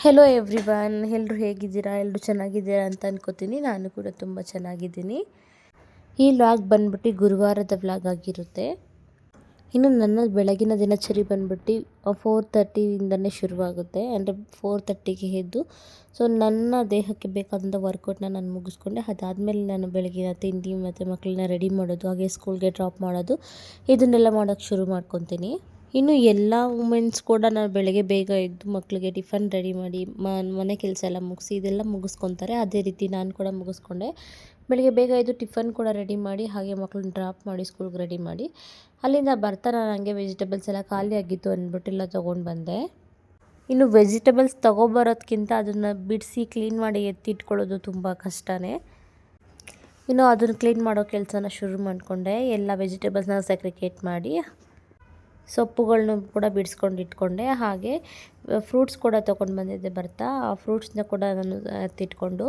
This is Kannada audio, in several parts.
ಹೆಲೋ ಎವ್ರಿವನ್, ಎಲ್ಲರೂ ಹೇಗಿದ್ದೀರಾ? ಎಲ್ಲರೂ ಚೆನ್ನಾಗಿದ್ದೀರಾ ಅಂತ ಅನ್ಕೋತೀನಿ. ನಾನು ಕೂಡ ತುಂಬ ಚೆನ್ನಾಗಿದ್ದೀನಿ. ಈ ವ್ಲಾಗ್ ಬಂದ್ಬಿಟ್ಟು ಗುರುವಾರದ ವ್ಲಾಗ್ ಆಗಿರುತ್ತೆ. ಇನ್ನು ನನ್ನ ಬೆಳಗಿನ ದಿನಚರಿ ಬಂದ್ಬಿಟ್ಟು 4:30ಇಂದನೇ ಶುರುವಾಗುತ್ತೆ. ಅಂದರೆ 4:30ಗೆ ಎದ್ದು ನನ್ನ ದೇಹಕ್ಕೆ ಬೇಕಾದಂಥ ವರ್ಕೌಟ್ನ ನಾನು ಮುಗಿಸ್ಕೊಂಡೆ. ಅದಾದಮೇಲೆ ನಾನು ಬೆಳಗಿನ ತಿಂಡಿ ಮತ್ತು ಮಕ್ಕಳನ್ನ ರೆಡಿ ಮಾಡೋದು, ಹಾಗೆ ಸ್ಕೂಲ್ಗೆ ಡ್ರಾಪ್ ಮಾಡೋದು, ಇದನ್ನೆಲ್ಲ ಮಾಡೋಕ್ಕೆ ಶುರು ಮಾಡ್ಕೊತೀನಿ. ಇನ್ನು ಎಲ್ಲ ವುಮೆನ್ಸ್ ಕೂಡ ನಾನು ಬೆಳಗ್ಗೆ ಬೇಗ ಎದ್ದು ಮಕ್ಕಳಿಗೆ ಟಿಫನ್ ರೆಡಿ ಮಾಡಿ ಮನೆ ಕೆಲಸ ಎಲ್ಲ ಮುಗಿಸಿ ಇದೆಲ್ಲ ಮುಗಿಸ್ಕೊತಾರೆ. ಅದೇ ರೀತಿ ನಾನು ಕೂಡ ಮುಗಿಸ್ಕೊಂಡೆ. ಬೆಳಗ್ಗೆ ಬೇಗ ಎದ್ದು ಟಿಫನ್ ಕೂಡ ರೆಡಿ ಮಾಡಿ, ಹಾಗೆ ಮಕ್ಕಳನ್ನ ಡ್ರಾಪ್ ಮಾಡಿ ಸ್ಕೂಲ್ಗೆ ರೆಡಿ ಮಾಡಿ, ಅಲ್ಲಿಂದ ಬರ್ತಾ ನನಗೆ ವೆಜಿಟೇಬಲ್ಸ್ ಎಲ್ಲ ಖಾಲಿ ಆಗಿತ್ತು ಅಂದ್ಬಿಟ್ಟು ಎಲ್ಲ ತೊಗೊಂಡು ಬಂದೆ. ಇನ್ನು ವೆಜಿಟೇಬಲ್ಸ್ ತೊಗೊಬರೋದಕ್ಕಿಂತ ಅದನ್ನು ಬಿಡಿಸಿ ಕ್ಲೀನ್ ಮಾಡಿ ಎತ್ತಿಟ್ಕೊಳ್ಳೋದು ತುಂಬ ಕಷ್ಟನೇ. ಇನ್ನು ಅದನ್ನು ಕ್ಲೀನ್ ಮಾಡೋ ಕೆಲಸನ ಶುರು ಮಾಡಿಕೊಂಡೆ. ಎಲ್ಲ ವೆಜಿಟೇಬಲ್ಸ್ನ ಸೆಗ್ರಿಗೇಟ್ ಮಾಡಿ ಸೊಪ್ಪುಗಳನ್ನೂ ಕೂಡ ಬಿಡಿಸ್ಕೊಂಡು ಇಟ್ಕೊಂಡೆ. ಹಾಗೆ ಫ್ರೂಟ್ಸ್ ಕೂಡ ತೊಗೊಂಡು ಬಂದಿದ್ದೆ ಬರ್ತಾ. ಆ ಫ್ರೂಟ್ಸ್ನ ಕೂಡ ನಾನು ಎತ್ತಿಟ್ಕೊಂಡು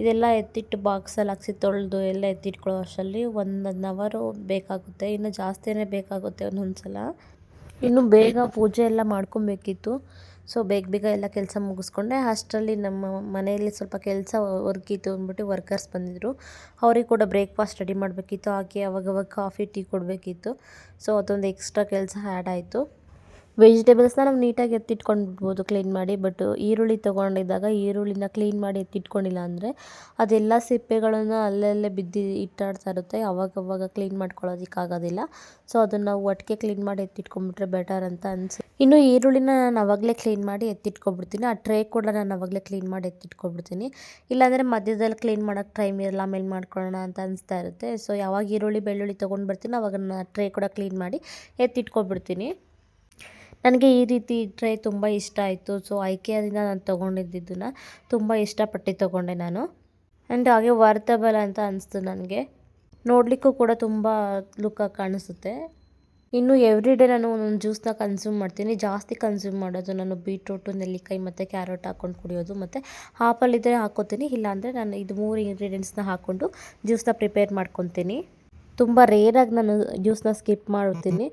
ಇದೆಲ್ಲ ಎತ್ತಿಟ್ಟು ಬಾಕ್ಸಲ್ಲಿ ಹಾಕ್ಸಿ ತೊಳೆದು ಎಲ್ಲ ಎತ್ತಿಟ್ಕೊಳ್ಳೋ ಅಷ್ಟರಲ್ಲಿ 1 ಅವರು ಬೇಕಾಗುತ್ತೆ. ಇನ್ನು ಜಾಸ್ತಿಯೇ ಬೇಕಾಗುತ್ತೆ ಒಂದೊಂದು ಸಲ. ಇನ್ನು ಬೇಗ ಪೂಜೆ ಎಲ್ಲ ಮಾಡ್ಕೊಬೇಕಿತ್ತು. ಬೇಗ ಬೇಗ ಎಲ್ಲ ಕೆಲಸ ಮುಗಿಸ್ಕೊಂಡೆ. ಅಷ್ಟರಲ್ಲಿ ನಮ್ಮ ಮನೆಯಲ್ಲಿ ಸ್ವಲ್ಪ ಕೆಲಸ ವರ್ಕಿತ್ತು ಅಂದ್ಬಿಟ್ಟು ವರ್ಕರ್ಸ್ ಬಂದಿದ್ದರು. ಅವ್ರಿಗೆ ಕೂಡ ಬ್ರೇಕ್ಫಾಸ್ಟ್ ರೆಡಿ ಮಾಡಬೇಕಿತ್ತು. ಹಾಗೆ ಅವಾಗವಾಗ ಕಾಫಿ ಟೀ ಕೊಡಬೇಕಿತ್ತು. ಅದೊಂದು ಎಕ್ಸ್ಟ್ರಾ ಕೆಲಸ ಆ್ಯಡ್ ಆಯಿತು. ವೆಜಿಟೇಬಲ್ಸ್ನ ನಾವು ನೀಟಾಗಿ ಎತ್ತಿಟ್ಕೊಂಡ್ಬಿಡ್ಬೋದು ಕ್ಲೀನ್ ಮಾಡಿ. ಬಟ್ ಈರುಳ್ಳಿ ತೊಗೊಂಡಿದ್ದಾಗ ಈರುಳ್ಳಿನ ಕ್ಲೀನ್ ಮಾಡಿ ಎತ್ತಿಟ್ಕೊಂಡಿಲ್ಲ ಅಂದರೆ ಅದೆಲ್ಲ ಸಿಪ್ಪೆಗಳನ್ನು ಅಲ್ಲಲ್ಲೇ ಬಿದ್ದು ಇಟ್ಟಾಡ್ತಾ ಇರುತ್ತೆ. ಅವಾಗವಾಗ ಕ್ಲೀನ್ ಮಾಡ್ಕೊಳ್ಳೋದಕ್ಕಾಗೋದಿಲ್ಲ. ಅದನ್ನು ನಾವು ಒಟ್ಟಿಗೆ ಕ್ಲೀನ್ ಮಾಡಿ ಎತ್ತಿಟ್ಕೊಂಡ್ಬಿಟ್ರೆ ಬೆಟರ್ ಅಂತ ಅನಿಸುತ್ತೆ. ಇನ್ನು ಈರುಳ್ಳಿನ ನಾನು ಅವಾಗಲೇ ಕ್ಲೀನ್ ಮಾಡಿ ಎತ್ತಿಟ್ಕೊಬಿಡ್ತೀನಿ. ಆ ಟ್ರೇ ಕೂಡ ನಾನು ಅವಾಗಲೇ ಕ್ಲೀನ್ ಮಾಡಿ ಎತ್ತಿಟ್ಕೊಬಿಡ್ತೀನಿ. ಇಲ್ಲಾಂದರೆ ಮಧ್ಯದಲ್ಲಿ ಕ್ಲೀನ್ ಮಾಡೋಕ್ಕೆ ಟೈಮ್ ಇರಲ್ಲ, ಆಮೇಲೆ ಮಾಡ್ಕೊಳ್ಳೋಣ ಅಂತ ಅನಿಸ್ತಾ ಇರುತ್ತೆ. ಯಾವಾಗ ಈರುಳ್ಳಿ ಬೆಳ್ಳುಳ್ಳಿ ತೊಗೊಂಡು ಬರ್ತೀನಿ ಅವಾಗ ನಾನು ಟ್ರೇ ಕೂಡ ಕ್ಲೀನ್ ಮಾಡಿ ಎತ್ತಿಟ್ಕೊಬಿಡ್ತೀನಿ. ನನಗೆ ಈ ರೀತಿ ಟ್ರೇ ತುಂಬ ಇಷ್ಟ ಆಯಿತು. ಐಕಿಯಾದಿಂದ ನಾನು ತೊಗೊಂಡಿದ್ದನ್ನು ತುಂಬ ಇಷ್ಟಪಟ್ಟು ತೊಗೊಂಡೆ ನಾನು. ಆ್ಯಂಡ್ ಹಾಗೆ ವರ್ತಬಲ್ ಅಂತ ಅನಿಸ್ತು ನನಗೆ. ನೋಡಲಿಕ್ಕೂ ಕೂಡ ತುಂಬ ಲುಕ್ಕಾಗಿ ಕಾಣಿಸುತ್ತೆ. ಇನ್ನು ಎವ್ರಿ ಡೇ ನಾನು ಒಂದೊಂದು ಜ್ಯೂಸನ್ನ ಕನ್ಸ್ಯೂಮ್ ಮಾಡ್ತೀನಿ. ಜಾಸ್ತಿ ಕನ್ಸ್ಯೂಮ್ ಮಾಡೋದು ನಾನು ಬೀಟ್ರೂಟು, ನೆಲ್ಲಿಕಾಯಿ ಮತ್ತು ಕ್ಯಾರೆಟ್ ಹಾಕ್ಕೊಂಡು ಕುಡಿಯೋದು, ಮತ್ತು ಆಪಲ್ ಇದ್ದರೆ ಹಾಕ್ಕೋತೀನಿ. ಇಲ್ಲಾಂದರೆ ನಾನು ಇದು 3 ಇಂಗ್ರೀಡಿಯೆಂಟ್ಸ್ನ ಹಾಕ್ಕೊಂಡು ಜ್ಯೂಸನ್ನ ಪ್ರಿಪೇರ್ ಮಾಡ್ಕೊತೀನಿ. ತುಂಬ ರೇರಾಗಿ ನಾನು ಜ್ಯೂಸನ್ನ ಸ್ಕಿಪ್ ಮಾಡ್ತೀನಿ.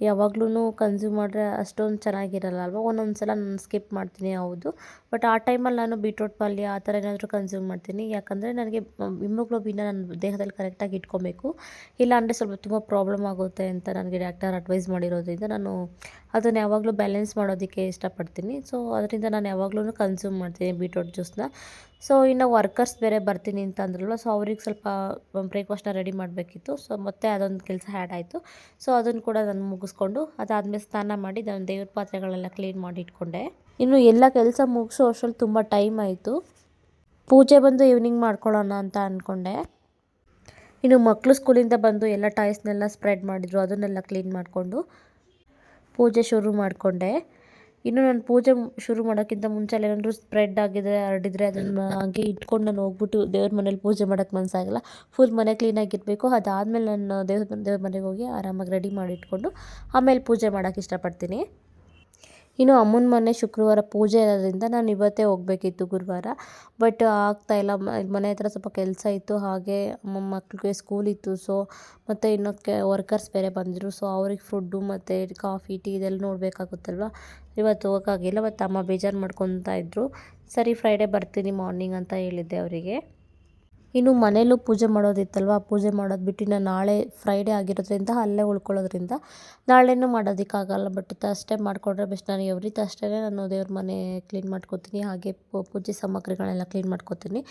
ಯಾವಾಗ್ಲೂ ಕನ್ಸ್ಯೂಮ್ ಮಾಡಿದ್ರೆ ಅಷ್ಟೊಂದು ಚೆನ್ನಾಗಿರಲ್ಲ ಅಲ್ವಾ. ಒಂದೊಂದು ಸಲ ನಾನು ಸ್ಕಿಪ್ ಮಾಡ್ತೀನಿ, ಹೌದು. ಬಟ್ ಆ ಟೈಮಲ್ಲಿ ನಾನು ಬೀಟ್ರೂಟ್ ಪಲ್ಯ ಆ ಥರ ಏನಾದರೂ ಕನ್ಸ್ಯೂಮ್ ಮಾಡ್ತೀನಿ. ಯಾಕಂದರೆ ನನಗೆ ಹಿಮೋಗ್ಲೋಬಿನ್ನ ನನ್ನ ದೇಹದಲ್ಲಿ ಕರೆಕ್ಟಾಗಿ ಇಟ್ಕೊಬೇಕು. ಇಲ್ಲಾಂದರೆ ಸ್ವಲ್ಪ ತುಂಬ ಪ್ರಾಬ್ಲಮ್ ಆಗುತ್ತೆ ಅಂತ ನನಗೆ ಡಾಕ್ಟರ್ ಅಡ್ವೈಸ್ ಮಾಡಿರೋದ್ರಿಂದ ನಾನು ಅದನ್ನು ಯಾವಾಗಲೂ ಬ್ಯಾಲೆನ್ಸ್ ಮಾಡೋದಕ್ಕೆ ಇಷ್ಟಪಡ್ತೀನಿ. ಅದರಿಂದ ನಾನು ಯಾವಾಗ್ಲೂ ಕನ್ಸ್ಯೂಮ್ ಮಾಡ್ತೀನಿ ಬೀಟ್ರೂಟ್ ಜ್ಯೂಸನ್ನ. ಇನ್ನು ವರ್ಕರ್ಸ್ ಬೇರೆ ಬರ್ತೀನಿ ಅಂತ ಅಂದ್ರಲ್ವ, ಅವ್ರಿಗೆ ಸ್ವಲ್ಪ ಬ್ರೇಕ್ಫಾಸ್ಟ್ನ ರೆಡಿ ಮಾಡಬೇಕಿತ್ತು. ಮತ್ತೆ ಅದೊಂದು ಕೆಲಸ ಆ್ಯಡ್ ಆಯಿತು. ಅದನ್ನು ಕೂಡ ನಾನು ಮುಗಿಸ್ಕೊಂಡು ಅದಾದಮೇಲೆ ಸ್ನಾನ ಮಾಡಿ ನಾನು ದೇವ್ರ ಪಾತ್ರೆಗಳೆಲ್ಲ ಕ್ಲೀನ್ ಮಾಡಿ ಇಟ್ಕೊಂಡೆ. ಇನ್ನು ಎಲ್ಲ ಕೆಲಸ ಮುಗಿಸೋ ಅಷ್ಟರಲ್ಲಿ ತುಂಬ ಟೈಮ್ ಆಯಿತು. ಪೂಜೆ ಬಂದು ಈವ್ನಿಂಗ್ ಮಾಡ್ಕೊಳ್ಳೋಣ ಅಂತ ಅಂದ್ಕೊಂಡೆ. ಇನ್ನು ಮಕ್ಕಳು ಸ್ಕೂಲಿಂದ ಬಂದು ಎಲ್ಲ ಟಾಯ್ಸ್ನೆಲ್ಲ ಸ್ಪ್ರೆಡ್ ಮಾಡಿದರು, ಅದನ್ನೆಲ್ಲ ಕ್ಲೀನ್ ಮಾಡಿಕೊಂಡು ಪೂಜೆ ಶುರು ಮಾಡಿಕೊಂಡೆ. ಇನ್ನು ನಾನು ಪೂಜೆ ಶುರು ಮಾಡೋಕ್ಕಿಂತ ಮುಂಚೆ ಏನಾದರೂ ಸ್ಪ್ರೆಡ್ ಆಗಿದ್ರೆ ಹರಡಿದ್ರೆ ಅದನ್ನು ಹಾಗೆ ಇಟ್ಕೊಂಡು ನಾನು ಹೋಗ್ಬಿಟ್ಟು ದೇವ್ರ ಮನೇಲಿ ಪೂಜೆ ಮಾಡೋಕ್ಕೆ ಮನಸ್ಸಾಗಲ್ಲ. ಫುಲ್ ಮನೆ ಕ್ಲೀನಾಗಿರಬೇಕು. ಅದಾದಮೇಲೆ ನಾನು ದೇವ್ರ ಮನೆಗೆ ಹೋಗಿ ಆರಾಮಾಗಿ ರೆಡಿ ಮಾಡಿ ಇಟ್ಕೊಂಡು ಆಮೇಲೆ ಪೂಜೆ ಮಾಡೋಕ್ಕೆ ಇಷ್ಟಪಡ್ತೀನಿ. ಇನ್ನು ಅಮ್ಮನ ಮನೆ ಶುಕ್ರವಾರ ಪೂಜೆ ಇರೋದ್ರಿಂದ ನಾನು ಇವತ್ತೇ ಹೋಗಬೇಕಿತ್ತು ಗುರುವಾರ. ಬಟ್ ಆಗ್ತಾಯಿಲ್ಲ. ಮನೆ ಹತ್ರ ಸ್ವಲ್ಪ ಕೆಲಸ ಇತ್ತು, ಹಾಗೆ ಮಕ್ಕಳಿಗೆ ಸ್ಕೂಲ್ ಇತ್ತು. ಮತ್ತು ಇನ್ನು ವರ್ಕರ್ಸ್ ಬೇರೆ ಬಂದಿದ್ರು. ಅವ್ರಿಗೆ ಫುಡ್ಡು ಮತ್ತು ಕಾಫಿ ಟೀ ಇದೆಲ್ಲ ನೋಡಬೇಕಾಗುತ್ತಲ್ವ. ಇವತ್ತು ಹೋಗೋಕ್ಕಾಗಿಲ್ಲ. ಮತ್ತು ಅಮ್ಮ ಬೇಜಾರು ಮಾಡ್ಕೊತಾ ಇದ್ದರು. ಸರಿ, ಫ್ರೈಡೇ ಬರ್ತೀನಿ ಮಾರ್ನಿಂಗ್ ಅಂತ ಹೇಳಿದ್ದೆ ಅವರಿಗೆ. ಇನ್ನು ಮನೇಲೂ ಪೂಜೆ ಮಾಡೋದಿತ್ತಲ್ವ, ಪೂಜೆ ಮಾಡೋದು ಬಿಟ್ಟು ನಾನು ನಾಳೆ ಫ್ರೈಡೇ ಆಗಿರೋದ್ರಿಂದ ಅಲ್ಲೇ ಉಳ್ಕೊಳ್ಳೋದ್ರಿಂದ ನಾಳೆನೂ ಮಾಡೋದಕ್ಕಾಗಲ್ಲ. ಬಟ್ ಥರ್ಸ್ಡೇ ಮಾಡಿಕೊಂಡ್ರೆ ಬೆಸ್ಟ್. ನಾನು ಎವ್ರಿ ಥರ್ಸ್ಡೇನೇ ನಾನು ದೇವ್ರ ಮನೆ ಕ್ಲೀನ್ ಮಾಡ್ಕೊತೀನಿ, ಹಾಗೆ ಪೂಜೆ ಸಾಮಗ್ರಿಗಳೆಲ್ಲ ಕ್ಲೀನ್ ಮಾಡ್ಕೊತೀನಿ.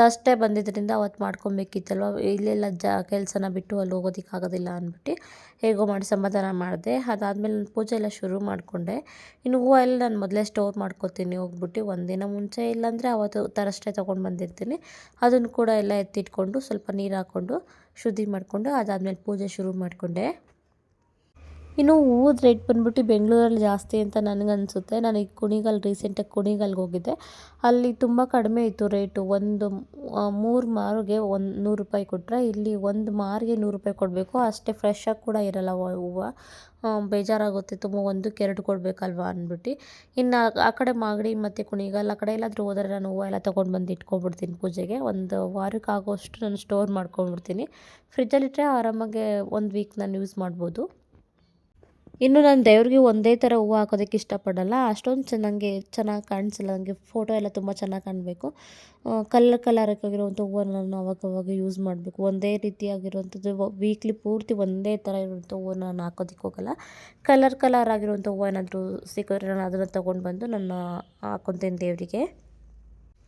ಥರ್ಸ್ಡೇ ಬಂದಿದ್ದರಿಂದ ಅವತ್ತು ಮಾಡ್ಕೊಬೇಕಿತ್ತಲ್ವ. ಇಲ್ಲೆಲ್ಲ ಕೆಲಸನ ಬಿಟ್ಟು ಅಲ್ಲಿ ಹೋಗೋದಕ್ಕಾಗೋದಿಲ್ಲ ಅಂದ್ಬಿಟ್ಟು ಹೇಗೋ ಮಾಡಿ ಸಮಾಧಾನ ಮಾಡಿದೆ. ಅದಾದಮೇಲೆ ನಾನು ಪೂಜೆ ಎಲ್ಲ ಶುರು ಮಾಡಿಕೊಂಡೆ. ಇನ್ನು ಹೂವು ಎಲ್ಲ ನಾನು ಮೊದಲೇ ಸ್ಟೋರ್ ಮಾಡ್ಕೊತೀನಿ ಹೋಗ್ಬಿಟ್ಟು ಒಂದಿನ ಮುಂಚೆ, ಇಲ್ಲಾಂದರೆ ಅವತ್ತು ಥರ್ಸ್ಡೇ ತೊಗೊಂಡು ಬಂದಿರ್ತೀನಿ. ಅದನ್ನು ಕೂಡ ಎಲ್ಲ ಎತ್ತಿಟ್ಕೊಂಡು ಸ್ವಲ್ಪ ನೀರು ಹಾಕ್ಕೊಂಡು ಶುದ್ಧಿ ಮಾಡಿಕೊಂಡು ಅದಾದಮೇಲೆ ಪೂಜೆ ಶುರು ಮಾಡಿಕೊಂಡೆ. ಇನ್ನು ಹೂವದ ರೇಟ್ ಬಂದ್ಬಿಟ್ಟು ಬೆಂಗಳೂರಲ್ಲಿ ಜಾಸ್ತಿ ಅಂತ ನನಗನ್ಸುತ್ತೆ. ನಾನು ಈಗ ರೀಸೆಂಟಾಗಿ ಕುಣಿಗಲ್ಗೆ ಹೋಗಿದ್ದೆ. ಅಲ್ಲಿ ತುಂಬ ಕಡಿಮೆ ಇತ್ತು ರೇಟು. ಒಂದು 3 ಮಾರಿಗೆ ₹100 ಕೊಟ್ಟರೆ ಇಲ್ಲಿ ಒಂದು ಮಾರಿಗೆ ₹100 ಕೊಡಬೇಕು. ಅಷ್ಟೇ ಫ್ರೆಶ್ಶಾಗಿ ಕೂಡ ಇರೋಲ್ಲ ಹೂವು. ಬೇಜಾರಾಗುತ್ತೆ ತುಂಬ, 1ಕ್ಕೆ 2 ಕೊಡಬೇಕಲ್ವ ಅಂದ್ಬಿಟ್ಟು. ಇನ್ನು ಆ ಕಡೆ ಮಾಗಡಿ ಮತ್ತು ಕುಣಿಗಲ್ ಆ ಕಡೆ ಎಲ್ಲಾದರೂ ಹೋದರೆ ನಾನು ಹೂವು ಎಲ್ಲ ತೊಗೊಂಡು ಬಂದು ಇಟ್ಕೊಂಡ್ಬಿಡ್ತೀನಿ ಪೂಜೆಗೆ. ಒಂದು ವಾರಕ್ಕೆ ಆಗೋಷ್ಟು ನಾನು ಸ್ಟೋರ್ ಮಾಡ್ಕೊಂಡ್ಬಿಡ್ತೀನಿ. ಫ್ರಿಜ್ಜಲ್ಲಿಟ್ಟರೆ ಆರಾಮಾಗೆ 1 ವೀಕ್ ನಾನು ಯೂಸ್ ಮಾಡ್ಬೋದು. ಇನ್ನು ನಾನು ದೇವ್ರಿಗೆ ಒಂದೇ ಥರ ಹೂವು ಹಾಕೋದಕ್ಕೆ ಇಷ್ಟಪಡಲ್ಲ. ಅಷ್ಟೊಂದು ಚೆನ್ನಾಗಿ ಕಾಣಿಸಲ್ಲ. ನನಗೆ ಫೋಟೋ ಎಲ್ಲ ತುಂಬ ಚೆನ್ನಾಗಿ ಕಾಣಬೇಕು. ಕಲರ್ ಆಗಿರುವಂಥ ಹೂವನ್ನ ನಾನು ಅವಾಗವಾಗ ಯೂಸ್ ಮಾಡಬೇಕು. ಒಂದೇ ರೀತಿಯಾಗಿರುವಂಥದ್ದು ವೀಕ್ಲಿ ಪೂರ್ತಿ ಒಂದೇ ಥರ ಇರುವಂಥ ಹೂವನ್ನ ನಾನು ಹಾಕೋದಕ್ಕೆ ಹೋಗಲ್ಲ. ಕಲರ್ ಆಗಿರುವಂಥ ಹೂವು ಏನಾದರೂ ಸಿಕ್ಕಿದ್ರೆ ನಾನು ಅದನ್ನು ತೊಗೊಂಡು ಬಂದು ನಾನು ಹಾಕ್ಕೊತೀನಿ ದೇವರಿಗೆ.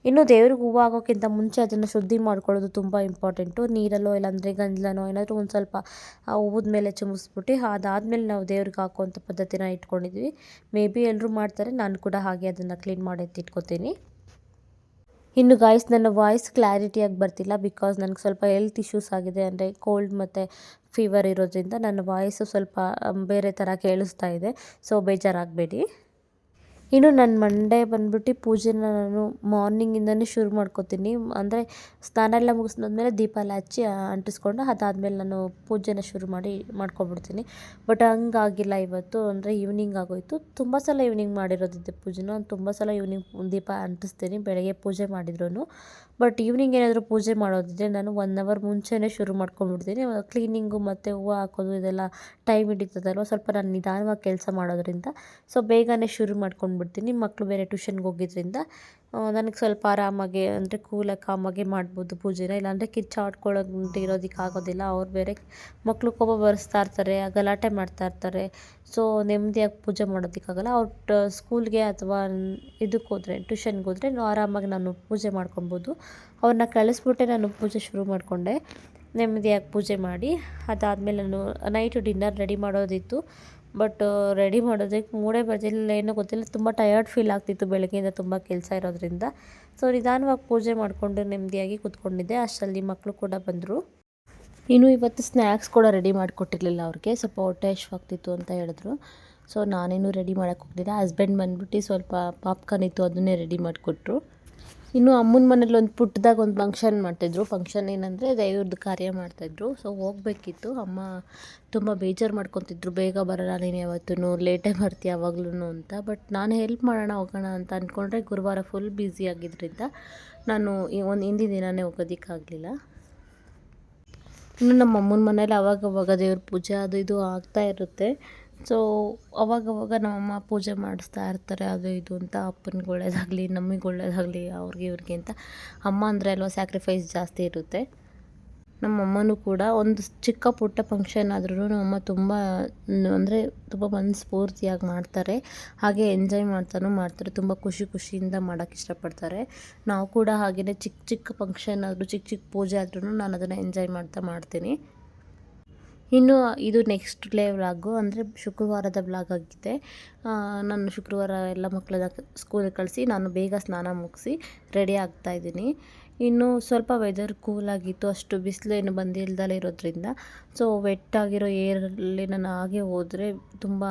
ಇನ್ನು ದೇವ್ರಿಗೆ ಹೂವು ಆಗೋಕ್ಕಿಂತ ಮುಂಚೆ ಅದನ್ನು ಶುದ್ಧಿ ಮಾಡ್ಕೊಳ್ಳೋದು ತುಂಬ ಇಂಪಾರ್ಟೆಂಟು. ನೀರಲ್ಲೋ ಇಲ್ಲಾಂದರೆ ಗಂಜಲನೋ ಏನಾದರೂ ಒಂದು ಸ್ವಲ್ಪ ಆ ಹೂವದ ಮೇಲೆ ಚಿಮುಸ್ಬಿಟ್ಟು ಅದಾದಮೇಲೆ ನಾವು ದೇವ್ರಿಗೆ ಹಾಕುವಂಥ ಪದ್ಧತಿನ ಇಟ್ಕೊಂಡಿದ್ವಿ. ಮೇ ಬಿ ಎಲ್ಲರೂ ಮಾಡ್ತಾರೆ, ನಾನು ಕೂಡ ಹಾಗೆ ಅದನ್ನು ಕ್ಲೀನ್ ಮಾಡಿ ಎತ್ತಿಟ್ಕೊತೀನಿ. ಇನ್ನು ಗಾಯ್ಸ್, ನನ್ನ ವಾಯ್ಸ್ ಕ್ಲಾರಿಟಿಯಾಗಿ ಬರ್ತಿಲ್ಲ ಬಿಕಾಸ್ ನನಗೆ ಸ್ವಲ್ಪ ಹೆಲ್ತ್ ಇಶ್ಯೂಸ್ ಆಗಿದೆ. ಅಂದರೆ ಕೋಲ್ಡ್ ಮತ್ತು ಫೀವರ್ ಇರೋದ್ರಿಂದ ನನ್ನ ವಾಯ್ಸು ಸ್ವಲ್ಪ ಬೇರೆ ಥರ ಕೇಳಿಸ್ತಾ ಇದೆ. ಸೊ ಬೇಜಾರಾಗಬೇಡಿ. ಇನ್ನು ನನ್ನ ಮಂಡೇ ಬಂದ್ಬಿಟ್ಟು ಪೂಜೆನ ನಾನು ಮಾರ್ನಿಂಗಿಂದನೇ ಶುರು ಮಾಡ್ಕೋತೀನಿ. ಅಂದರೆ ಸ್ನಾನ ಎಲ್ಲ ಮುಗಿಸಿದ್ಮೇಲೆ ದೀಪ ಎಲ್ಲ ಹಚ್ಚಿ ಅಂಟಿಸ್ಕೊಂಡು ಅದಾದಮೇಲೆ ನಾನು ಪೂಜೆನ ಶುರು ಮಾಡ್ಕೊಬಿಡ್ತೀನಿ. ಬಟ್ ಹಂಗಾಗಿಲ್ಲ ಇವತ್ತು. ಅಂದರೆ ಈವ್ನಿಂಗ್ ಆಗೋಯಿತು. ತುಂಬ ಸಲ ಈವ್ನಿಂಗ್ ಮಾಡಿರೋದಿದ್ದೆ ಪೂಜೆನ. ನಾನು ತುಂಬ ಸಲ ಈವ್ನಿಂಗ್ ದೀಪ ಅಂಟಿಸ್ತೀನಿ ಬೆಳಗ್ಗೆ ಪೂಜೆ ಮಾಡಿದ್ರು. ಬಟ್ ಈವ್ನಿಂಗ್ ಏನಾದರೂ ಪೂಜೆ ಮಾಡೋದಿದ್ದರೆ ನಾನು 1 ಅವರ್ ಮುಂಚೆನೇ ಶುರು ಮಾಡ್ಕೊಂಡ್ಬಿಡ್ತೀನಿ. ಕ್ಲೀನಿಂಗು ಮತ್ತು ಹೂವು ಹಾಕೋದು ಇದೆಲ್ಲ ಟೈಮ್ ಹಿಡಿತದಲ್ವ, ಸ್ವಲ್ಪ ನಾನು ನಿಧಾನವಾಗಿ ಕೆಲಸ ಮಾಡೋದ್ರಿಂದ ಸೊ ಬೇಗನೆ ಶುರು ಮಾಡ್ಕೊಂಡ್ಬಿಡ್ತೀನಿ. ಮಕ್ಕಳು ಬೇರೆ ಟ್ಯೂಷನ್ಗೆ ಹೋಗಿದ್ದರಿಂದ ನನಗೆ ಸ್ವಲ್ಪ ಆರಾಮಾಗಿ ಅಂದರೆ ಕಾಮಾಗಿ ಮಾಡ್ಬೋದು ಪೂಜೆನ. ಇಲ್ಲಾಂದರೆ ಕಿಚ್ಚಾಡ್ಕೊಳ್ಳೋದು ಇರೋದಕ್ಕೆ ಆಗೋದಿಲ್ಲ. ಅವ್ರು ಬೇರೆ ಮಕ್ಕಳು ಕೋಪ ಬರೆಸ್ತಾ ಇರ್ತಾರೆ, ಗಲಾಟೆ ಮಾಡ್ತಾ ಇರ್ತಾರೆ. ಸೊ ನೆಮ್ಮದಿಯಾಗಿ ಪೂಜೆ ಮಾಡೋದಕ್ಕಾಗಲ್ಲ. ಅವ್ರು ಸ್ಕೂಲ್ಗೆ ಅಥವಾ ಇದಕ್ಕೆ ಹೋದರೆ ಟ್ಯೂಷನ್ಗೆ ಹೋದರೆ ಆರಾಮಾಗಿ ನಾನು ಪೂಜೆ ಮಾಡ್ಕೊಬೋದು. ಅವ್ರನ್ನ ಕಳಿಸ್ಬಿಟ್ಟೆ ನಾನು ಪೂಜೆ ಶುರು ಮಾಡಿಕೊಂಡೆ. ನೆಮ್ಮದಿಯಾಗಿ ಪೂಜೆ ಮಾಡಿ ಅದಾದಮೇಲೆ ನಾನು ನೈಟು ಡಿನ್ನರ್ ರೆಡಿ ಮಾಡೋದಿತ್ತು. ಬಟ್ ರೆಡಿ ಮಾಡೋದಕ್ಕೆ ಮೂಡೇ ಬರ್ತಿರಲಿಲ್ಲ, ಏನೋ ಗೊತ್ತಿಲ್ಲ. ತುಂಬ ಟಯರ್ಡ್ ಫೀಲ್ ಆಗ್ತಿತ್ತು ಬೆಳಗ್ಗೆಯಿಂದ ತುಂಬ ಕೆಲಸ ಇರೋದ್ರಿಂದ. ಸೊ ನಿಧಾನವಾಗಿ ಪೂಜೆ ಮಾಡಿಕೊಂಡು ನೆಮ್ಮದಿಯಾಗಿ ಕೂತ್ಕೊಂಡಿದ್ದೆ. ಅಷ್ಟರಲ್ಲಿ ಮಕ್ಕಳು ಕೂಡ ಬಂದರು. ಇನ್ನು ಇವತ್ತು ಸ್ನ್ಯಾಕ್ಸ್ ಕೂಡ ರೆಡಿ ಮಾಡಿಕೊಟ್ಟಿರಲಿಲ್ಲ ಅವ್ರಿಗೆ. ಸ್ವಲ್ಪ ಹೊಟ್ಟೆ ಹಶ್ವಾಗ್ತಿತ್ತು ಅಂತ ಹೇಳಿದ್ರು. ಸೊ ನಾನೇನು ರೆಡಿ ಮಾಡೋಕ್ಕೆ ಹೋಗಲಿಲ್ಲ. ಹಸ್ಬೆಂಡ್ ಬಂದ್ಬಿಟ್ಟು ಸ್ವಲ್ಪ ಪಾಪ್ಕಾರ್ನ್ ಇತ್ತು, ಅದನ್ನೇ ರೆಡಿ ಮಾಡಿಕೊಟ್ರು. ಇನ್ನು ಅಮ್ಮನ ಮನೇಲಿ ಒಂದು ಪುಟ್ಟದಾಗ ಒಂದು ಫಂಕ್ಷನ್ ಮಾಡ್ತಾಯಿದ್ರು. ಫಂಕ್ಷನ್ ಏನಂದರೆ ದೇವ್ರದ್ದು ಕಾರ್ಯ ಮಾಡ್ತಾಯಿದ್ರು. ಸೊ ಹೋಗಬೇಕಿತ್ತು. ಅಮ್ಮ ತುಂಬ ಬೇಜಾರು ಮಾಡ್ಕೊತಿದ್ರು, ಬೇಗ ಬರೋಲ್ಲ ನೀನು ಯಾವತ್ತೂ, ಲೇಟೇ ಬರ್ತೀಯ ಯಾವಾಗ್ಲೂ ಅಂತ. ಬಟ್ ನಾನು ಹೆಲ್ಪ್ ಮಾಡೋಣ ಹೋಗೋಣ ಅಂತ ಅಂದ್ಕೊಂಡ್ರೆ ಗುರುವಾರ ಫುಲ್ ಬ್ಯುಸಿ ಆಗಿದ್ದರಿಂದ ನಾನು ಒಂದು ಹಿಂದಿನ ದಿನವೇ ಹೋಗೋದಕ್ಕಾಗಲಿಲ್ಲ. ಇನ್ನು ನಮ್ಮ ಅಮ್ಮನ ಮನೇಲಿ ಅವಾಗವಾಗ ದೇವ್ರ ಪೂಜೆ ಅದು ಇದು ಆಗ್ತಾ ಇರುತ್ತೆ. ಸೊ ಅವಾಗವಾಗ ನಮ್ಮಮ್ಮ ಪೂಜೆ ಮಾಡಿಸ್ತಾ ಇರ್ತಾರೆ ಅದು ಇದು ಅಂತ. ಅಪ್ಪನಿಗೆ ಒಳ್ಳೇದಾಗಲಿ, ನಮಗೆ ಒಳ್ಳೇದಾಗಲಿ, ಅವ್ರಿಗೆ ಇವ್ರಿಗೆ ಅಂತ. ಅಮ್ಮ ಅಂದರೆ ಅಲ್ವಾ ಸ್ಯಾಕ್ರಿಫೈಸ್ ಜಾಸ್ತಿ ಇರುತ್ತೆ. ನಮ್ಮಮ್ಮನೂ ಕೂಡ ಒಂದು ಚಿಕ್ಕ ಪುಟ್ಟ ಫಂಕ್ಷನ್ ಆದ್ರೂ ನಮ್ಮಮ್ಮ ತುಂಬ ಅಂದರೆ ತುಂಬ ಮನಸ್ಫೂರ್ತಿಯಾಗಿ ಮಾಡ್ತಾರೆ. ಹಾಗೆ ಎಂಜಾಯ್ ಮಾಡ್ತಾರೆ. ತುಂಬ ಖುಷಿಯಿಂದ ಮಾಡೋಕ್ಕೆ ಇಷ್ಟಪಡ್ತಾರೆ. ನಾವು ಕೂಡ ಹಾಗೆಯೇ ಚಿಕ್ಕ ಫಂಕ್ಷನ್ ಆದರೂ ಚಿಕ್ಕ ಪೂಜೆ ಆದ್ರೂ ನಾನು ಅದನ್ನು ಎಂಜಾಯ್ ಮಾಡ್ತೀನಿ. ಇನ್ನು ಇದು ನೆಕ್ಸ್ಟ್ ಡೇ ವ್ಲಾಗು, ಅಂದರೆ ಶುಕ್ರವಾರದ ವ್ಲಾಗ್ ಆಗಿದೆ. ನಾನು ಶುಕ್ರವಾರ ಎಲ್ಲ ಮಕ್ಕಳನ್ನ ಸ್ಕೂಲಿಗೆ ಕಳಿಸಿ ನಾನು ಬೇಗ ಸ್ನಾನ ಮುಗಿಸಿ ರೆಡಿ ಆಗ್ತಾಯಿದ್ದೀನಿ. ಇನ್ನು ಸ್ವಲ್ಪ ವೆದರ್ ಕೂಲಾಗಿತ್ತು, ಅಷ್ಟು ಬಿಸಿಲೇನು ಬಂದಿಲ್ದಲೇ ಇರೋದ್ರಿಂದ. ಸೊ ವೆಟ್ಟಾಗಿರೋ ಏರಲ್ಲಿ ನಾನು ಹಾಗೆ ಹೋದರೆ ತುಂಬ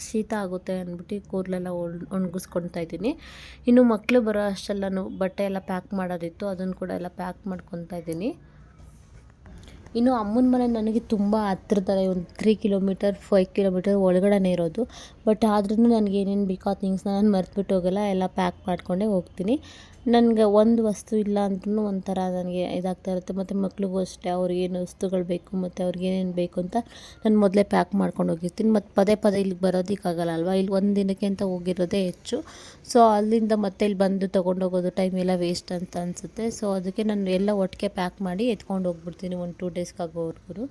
ಶೀತ ಆಗುತ್ತೆ ಅಂದ್ಬಿಟ್ಟು ಕೂದಲೆಲ್ಲ ಒಣಗಿಸ್ಕೊತಾ ಇದ್ದೀನಿ. ಇನ್ನು ಮಕ್ಕಳು ಬರೋ ಅಷ್ಟೆಲ್ಲ ನಾನು ಬಟ್ಟೆ ಎಲ್ಲ ಪ್ಯಾಕ್ ಮಾಡೋದಿತ್ತು, ಅದನ್ನು ಕೂಡ ಎಲ್ಲ ಪ್ಯಾಕ್ ಮಾಡ್ಕೊತಾ ಇದ್ದೀನಿ. ಇನ್ನು ಅಮ್ಮನ ಮನೆ ನನಗೆ ತುಂಬ ಹತ್ರದಲ್ಲೇ, ಒಂದು 3 ಕಿಲೋಮೀಟರ್ 5 ಕಿಲೋಮೀಟರ್ ಒಳಗಡೆನೇ ಇರೋದು. ಬಟ್ ಆದ್ರೂ ನನಗೆ ಏನೇನು ಬೇಕೋ ಆ ಥಿಂಗ್ಸ್ನ ನಾನು ಮರೆತುಬಿಟ್ಟು ಹೋಗಲ್ಲ, ಎಲ್ಲ ಪ್ಯಾಕ್ ಮಾಡ್ಕೊಂಡೇ ಹೋಗ್ತೀನಿ. ನನಗೆ ಒಂದು ವಸ್ತು ಇಲ್ಲ ಅಂದ್ರೂ ಒಂಥರ ನನಗೆ ಇದಾಗ್ತಾ ಇರುತ್ತೆ. ಮತ್ತು ಮಕ್ಳಿಗೂ ಅಷ್ಟೇ ಅವ್ರಿಗೇನು ವಸ್ತುಗಳು ಬೇಕು ಮತ್ತು ಅವ್ರಿಗೇನೇನು ಬೇಕು ಅಂತ ನಾನು ಮೊದಲೇ ಪ್ಯಾಕ್ ಮಾಡ್ಕೊಂಡು ಹೋಗಿರ್ತೀನಿ. ಮತ್ತು ಪದೇ ಇಲ್ಲಿಗೆ ಬರೋದಕ್ಕಾಗಲ್ಲ ಅಲ್ವಾ, ಇಲ್ಲಿ ಒಂದು ದಿನಕ್ಕೆ ಅಂತ ಹೋಗಿರೋದೇ ಹೆಚ್ಚು. ಸೊ ಅಲ್ಲಿಂದ ಮತ್ತೆ ಇಲ್ಲಿ ಬಂದು ತೊಗೊಂಡೋಗೋದು ಟೈಮ್ ಎಲ್ಲ ವೇಸ್ಟ್ ಅಂತ ಅನಿಸುತ್ತೆ. ಸೊ ಅದಕ್ಕೆ ನಾನು ಎಲ್ಲ ಒಟ್ಟಿಗೆ ಪ್ಯಾಕ್ ಮಾಡಿ ಎತ್ಕೊಂಡು ಹೋಗ್ಬಿಡ್ತೀನಿ ಒಂದು 2 ಡೇಸ್ಗಾಗೋವರೆಗೂ.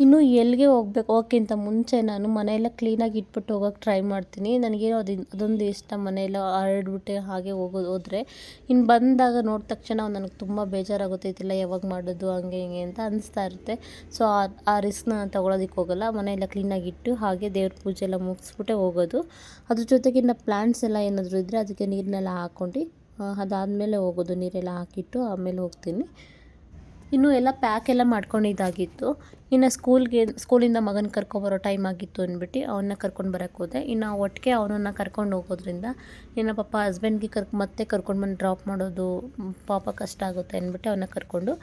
ಇನ್ನು ಎಲ್ಲಿಗೆ ಹೋಗೋಕ್ಕಿಂತ ಮುಂಚೆ ನಾನು ಮನೆಯೆಲ್ಲ ಕ್ಲೀನಾಗಿ ಇಟ್ಬಿಟ್ಟು ಹೋಗೋಕ್ಕೆ ಟ್ರೈ ಮಾಡ್ತೀನಿ. ನನಗೇನೋ ಅದೊಂದು ಇಷ್ಟ, ಮನೆಯೆಲ್ಲ ಹರಡ್ಬಿಟ್ಟೆ ಹಾಗೆ ಹೋದರೆ. ಇನ್ನು ಬಂದಾಗ ನೋಡಿದ ತಕ್ಷಣ ನನಗೆ ತುಂಬ ಬೇಜಾರಾಗುತ್ತೆ, ಇದೆಲ್ಲ ಯಾವಾಗ ಮಾಡೋದು ಹಂಗೆ ಹಿಂಗೆ ಅಂತ ಅನಿಸ್ತಾ ಇರುತ್ತೆ. ಸೊ ಆ ರಿಸ್ಕ್ನ ನಾನು ತೊಗೊಳೋದಕ್ಕೆ ಹೋಗಲ್ಲ. ಮನೆಯೆಲ್ಲ ಕ್ಲೀನಾಗಿ ಇಟ್ಟು ಹಾಗೆ ದೇವ್ರ ಪೂಜೆ ಎಲ್ಲ ಮುಗಿಸ್ಬಿಟ್ಟೆ ಹೋಗೋದು. ಅದ್ರ ಜೊತೆಗೆ ಇನ್ನು ಪ್ಲ್ಯಾಂಟ್ಸ್ ಎಲ್ಲ ಏನಾದರೂ ಇದ್ದರೆ ಅದಕ್ಕೆ ನೀರನ್ನೆಲ್ಲ ಹಾಕ್ಕೊಂಡು ಅದಾದಮೇಲೆ ಹೋಗೋದು. ನೀರೆಲ್ಲ ಹಾಕಿಟ್ಟು ಆಮೇಲೆ ಹೋಗ್ತೀನಿ. ಇನ್ನೂ ಎಲ್ಲ ಪ್ಯಾಕ್ ಎಲ್ಲ ಮಾಡ್ಕೊಂಡಿದ್ದಾಗಿತ್ತು. ಇನ್ನು ಸ್ಕೂಲಿಂದ ಮಗನ ಕರ್ಕೊಬರೋ ಟೈಮ್ ಆಗಿತ್ತು ಅಂದ್ಬಿಟ್ಟು ಅವನ್ನ ಕರ್ಕೊಂಡು ಬರೋಕ್ಕೆ ಹೋದೆ. ಇನ್ನು ಒಟ್ಟಿಗೆ ಅವನನ್ನು ಕರ್ಕೊಂಡು ಹೋಗೋದ್ರಿಂದ ಇನ್ನು ಪಾಪ ಹಸ್ಬೆಂಡ್ಗೆ ಮತ್ತೆ ಕರ್ಕೊಂಡು ಬಂದು ಡ್ರಾಪ್ ಮಾಡೋದು ಪಾಪ ಕಷ್ಟ ಆಗುತ್ತೆ ಅಂದ್ಬಿಟ್ಟು ಅವನ್ನ ಕರ್ಕೊಂಡು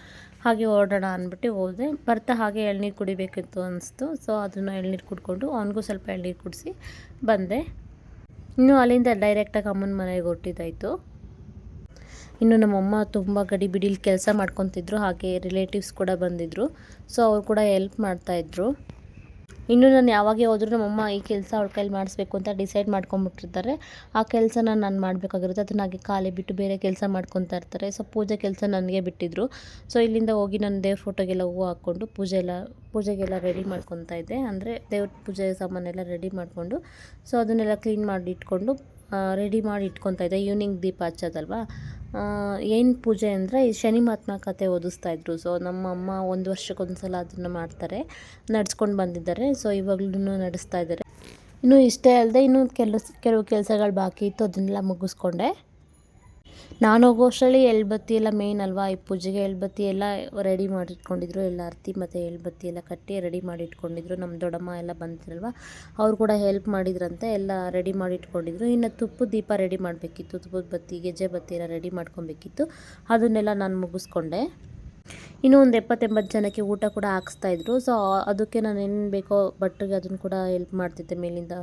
ಹಾಗೆ ಹೊರಡೋಣ ಅಂದ್ಬಿಟ್ಟು ಹೋದೆ. ಬರ್ತಾ ಹಾಗೆ ಎಳ್ನೀರು ಕುಡಿಬೇಕಿತ್ತು ಅನಿಸ್ತು. ಸೊ ಅದನ್ನು ಎಳ್ನೀರು ಕುಡ್ಕೊಂಡು ಅವನಿಗೂ ಸ್ವಲ್ಪ ಎಳ್ನೀರು ಕುಡಿಸಿ ಬಂದೆ. ಇನ್ನು ಅಲ್ಲಿಂದ ಡೈರೆಕ್ಟಾಗಿ ಅಮ್ಮನ ಮನೆಗೆ ಹೊರಟಿದ್ದಾಯಿತು. ಇನ್ನು ನಮ್ಮಮ್ಮ ತುಂಬ ಗಡಿಬಿಡಿಲಿ ಕೆಲಸ ಮಾಡ್ಕೊತಿದ್ರು. ಹಾಗೆ ರಿಲೇಟಿವ್ಸ್ ಕೂಡ ಬಂದಿದ್ದರು. ಸೊ ಅವ್ರು ಕೂಡ ಹೆಲ್ಪ್ ಮಾಡ್ತಾಯಿದ್ರು. ಇನ್ನು ನಾನು ಯಾವಾಗೇ ಹೋದ್ರೂ ನಮ್ಮಮ್ಮ ಈ ಕೆಲಸ ಅವಳ ಕೈಲಿ ಮಾಡಿಸ್ಬೇಕು ಅಂತ ಡಿಸೈಡ್ ಮಾಡ್ಕೊಂಬಿಟ್ಟಿರ್ತಾರೆ. ಆ ಕೆಲಸನ ನಾನು ಮಾಡಬೇಕಾಗಿರುತ್ತೆ. ಅದನ್ನ ಹಾಗೆ ಖಾಲಿ ಬಿಟ್ಟು ಬೇರೆ ಕೆಲಸ ಮಾಡ್ಕೊತಾ ಇರ್ತಾರೆ. ಸೊ ಪೂಜೆ ಕೆಲಸ ನನಗೆ ಬಿಟ್ಟಿದ್ರು. ಸೊ ಇಲ್ಲಿಂದ ಹೋಗಿ ನಾನು ದೇವ್ರ ಫೋಟೋಗೆಲ್ಲ ಹೂವು ಹಾಕ್ಕೊಂಡು ಪೂಜೆಗೆಲ್ಲ ರೆಡಿ ಮಾಡ್ಕೊತಾ ಇದ್ದೆ. ಅಂದರೆ ದೇವ್ರ ಪೂಜೆ ಸಾಮಾನೆಲ್ಲ ರೆಡಿ ಮಾಡಿಕೊಂಡು ಸೊ ಅದನ್ನೆಲ್ಲ ಕ್ಲೀನ್ ಮಾಡಿ ಇಟ್ಕೊಂಡು ರೆಡಿ ಮಾಡಿ ಇಟ್ಕೊತಾ ಇದ್ದೆ. ಈವ್ನಿಂಗ್ ದೀಪ ಹಚ್ಚೋದಲ್ವಾ. ಏನು ಪೂಜೆ ಅಂದರೆ ಈ ಶನಿ ಮಹಾತ್ಮ ಕಥೆ ಓದಿಸ್ತಾಯಿದ್ರು. ಸೊ ನಮ್ಮ ಅಮ್ಮ 1 ವರ್ಷಕ್ಕೊಂದು ಸಲ ಅದನ್ನು ಮಾಡ್ತಾರೆ, ನಡ್ಸ್ಕೊಂಡು ಬಂದಿದ್ದಾರೆ. ಸೊ ಇವಾಗಲೂ ನಡೆಸ್ತಾ ಇದ್ದಾರೆ. ಇನ್ನು ಇಷ್ಟೇ ಅಲ್ಲದೆ ಇನ್ನೂ ಕೆಲವು ಕೆಲಸಗಳು ಬಾಕಿ ಇತ್ತು, ಅದನ್ನೆಲ್ಲ ಮುಗಿಸ್ಕೊಂಡೆ. ನಾನು ಹೋಗೋ ಅಷ್ಟರಲ್ಲಿ ಎಳ್ಬತ್ತಿ ಎಲ್ಲ ಮೇಯ್ನ್ ಅಲ್ವಾ, ಈ ಪೂಜೆಗೆ ಎಳ್ಬತ್ತಿ ಎಲ್ಲ ರೆಡಿ ಮಾಡಿಟ್ಕೊಂಡಿದ್ರು. ಎಲ್ಲ ಆರತಿ ಮತ್ತು ಎಳ್ಬತ್ತಿ ಎಲ್ಲ ಕಟ್ಟಿ ರೆಡಿ ಮಾಡಿ ಇಟ್ಕೊಂಡಿದ್ರು. ನಮ್ಮ ದೊಡ್ಡಮ್ಮ ಎಲ್ಲ ಬಂದಿರಲ್ವ, ಅವರು ಕೂಡ ಹೆಲ್ಪ್ ಮಾಡಿದ್ರಂತೆ, ಎಲ್ಲ ರೆಡಿ ಮಾಡಿ ಇಟ್ಕೊಂಡಿದ್ರು. ಇನ್ನು ತುಪ್ಪದ ದೀಪ ರೆಡಿ ಮಾಡಬೇಕಿತ್ತು, ತುಪ್ಪದ ಬತ್ತಿ ಗೆಜ್ಜೆ ಬತ್ತಿ ಎಲ್ಲ ರೆಡಿ ಮಾಡ್ಕೊಬೇಕಿತ್ತು. ಅದನ್ನೆಲ್ಲ ನಾನು ಮುಗಿಸ್ಕೊಂಡೆ. ಇನ್ನೂ ಒಂದು 70-80 ಜನಕ್ಕೆ ಊಟ ಕೂಡ ಹಾಕ್ಸ್ತಾಯಿದ್ರು. ಸೊ ಅದಕ್ಕೆ ನಾನು ಏನು ಬೇಕೋ ಭಟ್ರಿಗೆ ಅದನ್ನು ಕೂಡ ಹೆಲ್ಪ್ ಮಾಡ್ತಿದ್ದೆ. ಮೇಲಿಂದ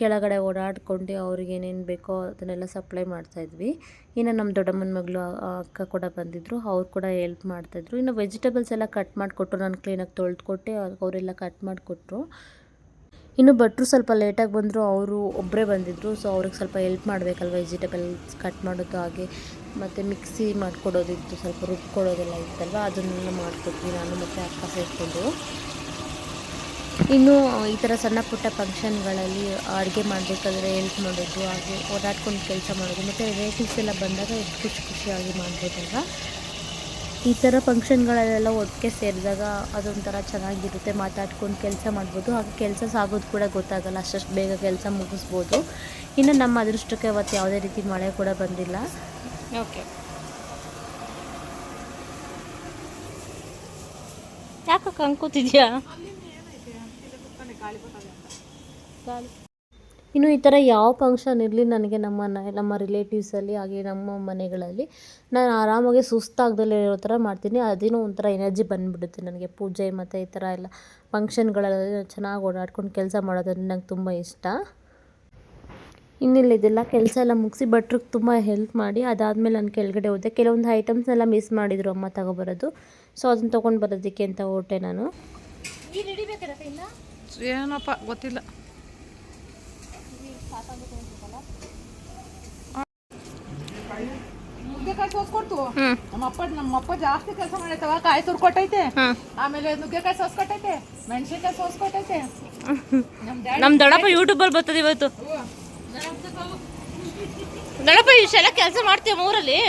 ಕೆಳಗಡೆ ಓಡಾಡ್ಕೊಂಡು ಅವ್ರಿಗೆ ಏನೇನು ಬೇಕೋ ಅದನ್ನೆಲ್ಲ ಸಪ್ಲೈ ಮಾಡ್ತಾಯಿದ್ವಿ. ಇನ್ನು ನಮ್ಮ ದೊಡ್ಡಮ್ಮನ ಮಗಳು ಅಕ್ಕ ಕೂಡ ಬಂದಿದ್ದರು, ಅವ್ರು ಕೂಡ ಹೆಲ್ಪ್ ಮಾಡ್ತಾಯಿದ್ರು. ಇನ್ನು ವೆಜಿಟೇಬಲ್ಸ್ ಎಲ್ಲ ಕಟ್ ಮಾಡಿಕೊಟ್ರು, ನಾನು ಕ್ಲೀನಾಗಿ ತೊಳೆದುಕೊಟ್ಟೆ, ಅವರೆಲ್ಲ ಕಟ್ ಮಾಡಿಕೊಟ್ರು. ಇನ್ನು ಭಟ್ರು ಸ್ವಲ್ಪ ಲೇಟಾಗಿ ಬಂದರು, ಅವರು ಒಬ್ಬರೇ ಬಂದಿದ್ದರು. ಸೊ ಅವ್ರಿಗೆ ಸ್ವಲ್ಪ ಹೆಲ್ಪ್ ಮಾಡಬೇಕಲ್ವ, ವೆಜಿಟೇಬಲ್ಸ್ ಕಟ್ ಮಾಡೋದು, ಹಾಗೆ ಮತ್ತು ಮಿಕ್ಸಿ ಮಾಡಿಕೊಡೋದಿತ್ತು, ಸ್ವಲ್ಪ ರುಬ್ಕೊಡೋದೆಲ್ಲ ಇತ್ತಲ್ವ, ಅದನ್ನೆಲ್ಲ ಮಾಡಿಕೊಟ್ವಿ ನಾನು ಮತ್ತು ಅಕ್ಕ ಸೇರಿಕೊಂಡು. ಇನ್ನು ಈ ಥರ ಸಣ್ಣ ಪುಟ್ಟ ಫಂಕ್ಷನ್ಗಳಲ್ಲಿ ಅಡುಗೆ ಮಾಡಬೇಕಾದ್ರೆ ಹೆಲ್ಪ್ ಮಾಡೋದು, ಹಾಗೆ ಓಡಾಡ್ಕೊಂಡು ಕೆಲಸ ಮಾಡೋದು, ಮತ್ತು ರಿಲೇಟಿವ್ಸ್ ಎಲ್ಲ ಬಂದಾಗ ಖುಷಿಯಾಗಿ ಮಾಡ್ಬೋದಲ್ವ. ಈ ಥರ ಫಂಕ್ಷನ್ಗಳಲ್ಲೆಲ್ಲ ಒಟ್ಟಿಗೆ ಸೇರಿದಾಗ ಅದೊಂಥರ ಚೆನ್ನಾಗಿರುತ್ತೆ, ಮಾತಾಡ್ಕೊಂಡು ಕೆಲಸ ಮಾಡ್ಬೋದು. ಹಾಗೆ ಕೆಲಸ ಸಾಗೋದು ಕೂಡ ಗೊತ್ತಾಗಲ್ಲ, ಅಷ್ಟು ಬೇಗ ಕೆಲಸ ಮುಗಿಸ್ಬೋದು. ಇನ್ನು ನಮ್ಮ ಅದೃಷ್ಟಕ್ಕೆ ಅವತ್ತು ಯಾವುದೇ ರೀತಿ ಮಳೆ ಕೂಡ ಬಂದಿಲ್ಲ. ಓಕೆ, ಯಾಕೆ ಅಂಕೋತಿದ್ಯಾ? ಇನ್ನು ಈ ಥರ ಯಾವ ಫಂಕ್ಷನ್ ಇರಲಿ ನನಗೆ ನಮ್ಮ ರಿಲೇಟಿವ್ಸಲ್ಲಿ ಹಾಗೆ ನಮ್ಮ ಮನೆಗಳಲ್ಲಿ ನಾನು ಆರಾಮಾಗಿ ಸುಸ್ತಾಗ್ದಲ್ಲೇ ಇರೋ ಥರ ಮಾಡ್ತೀನಿ. ಅದೇನೋ ಒಂಥರ ಎನರ್ಜಿ ಬಂದುಬಿಡುತ್ತೆ ನನಗೆ. ಪೂಜೆ ಮತ್ತು ಈ ಥರ ಎಲ್ಲ ಫಂಕ್ಷನ್ಗಳಲ್ಲಿ ಚೆನ್ನಾಗಿ ಓಡಾಡ್ಕೊಂಡು ಕೆಲಸ ಮಾಡೋದಂದ್ರೆ ನಂಗೆ ತುಂಬ ಇಷ್ಟ. ಇನ್ನಿಲ್ಲ ಇದೆಲ್ಲ ಕೆಲಸ ಎಲ್ಲ ಮುಗಿಸಿ ಭಟ್ರಿಗೆ ತುಂಬ ಹೆಲ್ಪ್ ಮಾಡಿ ಅದಾದಮೇಲೆ ನಾನು ಕೆಳಗಡೆ ಹೋದೆ. ಕೆಲವೊಂದು ಐಟಮ್ಸ್ನೆಲ್ಲ ಮಿಸ್ ಮಾಡಿದರು ಅಮ್ಮ ತಗೊಬರೋದು. ಸೊ ಅದನ್ನು ತೊಗೊಂಡು ಬರೋದಕ್ಕೆ ಅಂತ ಹೊರಟೆ ನಾನು. ಏನಪ್ಪ ಗೊತ್ತಿಲ್ಲ. ನುಗ್ಗೆಕಾಯಿ ಸೋಸ್ಕೊಡ್ತು ನಮ್ಮಪ್ಪ ಜಾಸ್ತಿ ಕೆಲಸ ಮಾಡೈತವ. ಕಾಯಿ ತುರ್ಕೊಟ್ಟೈತೆ, ಆಮೇಲೆ ನುಗ್ಗೆಕಾಯಿ ಸೋಸ್ಕೊಟ್ಟೈತೆ, ಮೆಣಸಿನ್ಕಾಯಿ ಸೋಸ್ಕೊಟ್ಟೈತೆ. ನಮ್ಮ ದೊಡ್ಡಪ್ಪ ಯೂಟ್ಯೂಬಲ್ಲಿ ಬರ್ತದೆ ಇವತ್ತು. ದೊಡ್ಡಪ್ಪ ಇಷ್ಟೆಲ್ಲ ಕೆಲಸ ಮಾಡ್ತೀವಿ ಊರಲ್ಲಿ?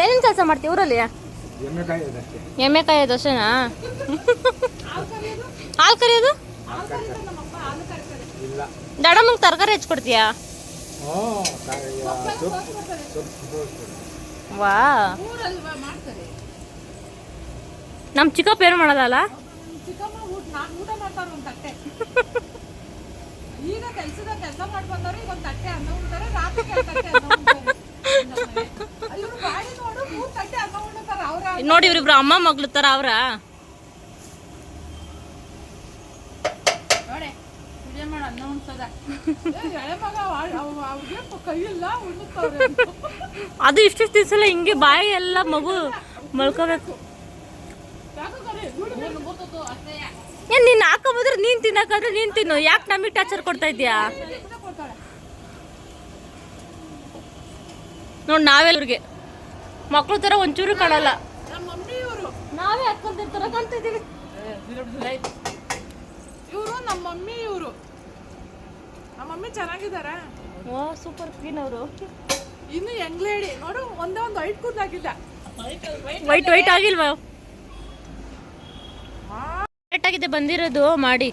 ಏನೇನು ಕೆಲಸ ಮಾಡ್ತೀವಿ ಊರಲ್ಲಿ? ಎಮ್ಮೆ ಕಾಯೋದು ಅಷ್ಟೇನಾ? ಹಾಲು ಕರಿಯೋದು? ದೊಡ್ಡಮ್ಮಂಗೆ ತರಕಾರಿ ಹೆಚ್ಚಿಕೊಡ್ತೀಯಾ? ವಾ, ನಮ್ಮ ಚಿಕ್ಕಪ್ಪ ಏನು ಮಾಡೋದಲ್ಲ. ಈಗ ಕೆಲಸ ಮಾಡಿ ಬಂದವರು ಈಗ ಒಂದು ತಟ್ಟೆ ಅನ್ನ ಉಣ್ತಾರೆ, ರಾತ್ರಿ ನೋಡಿ ಇವ್ರಿಬ್ರು ಅಮ್ಮ ಮಗ್ಳು ತರ ಅವ್ರ. ಅನ್ನ ಉಣ್ಸದ ಕೈಯೆಲ್ಲ ಅದು ಇಷ್ಟಿಷ್ಟು ದಿವಸ ಹಿಂಗೆ ಬಾಯಿ ಎಲ್ಲ ಮಗು ಮಲ್ಕೋಬೇಕು. ಏನ್ ನೀನ್ ಹಾಕೋಬೋದ್ರೆ ನೀನ್ ತಿನ್ನಕಾದ್ರೆ ನೀನ್ ತಿನ್ನು, ಯಾಕೆ ನಮಗೆ ಟಾರ್ಚರ್ ಕೊಡ್ತಾ ಇದ್ಯಾ? ನೋಡಿ ನಾವೆಲ್ಲರಿಗೆ ಮಕ್ಳು ತರ ಒಂಚೂರು ಕಾಣಲ್ಲ, ನಾವೇ ಹಾಕೊಂತಿರ್ತಾರ ಕಾಣ್ತಿದೀವಿ. ಇವರು ನಮ್ಮ ಮಮ್ಮಿ, ಇವರು ನಮ್ಮ ಮಮ್ಮಿ ಚೆನ್ನಾಗಿದ್ದಾರೆ. ಓ ಸೂಪರ್ ಕ್ವೀನ್ ಅವರು. ಇನ್ನು ಯಂಗ್ ಲೇಡಿ ನೋಡು, ಒಂದೇ ಒಂದು ವೈಟ್ ಕೂದಲಾಗಿಲ್ಲ. ವೈಟ್ ಆಗಿಲ್ವಾ? ಕರೆಕ್ಟ್ ಆಗಿದೆ ಬಂದಿರೋದು ಮಾಡಿ.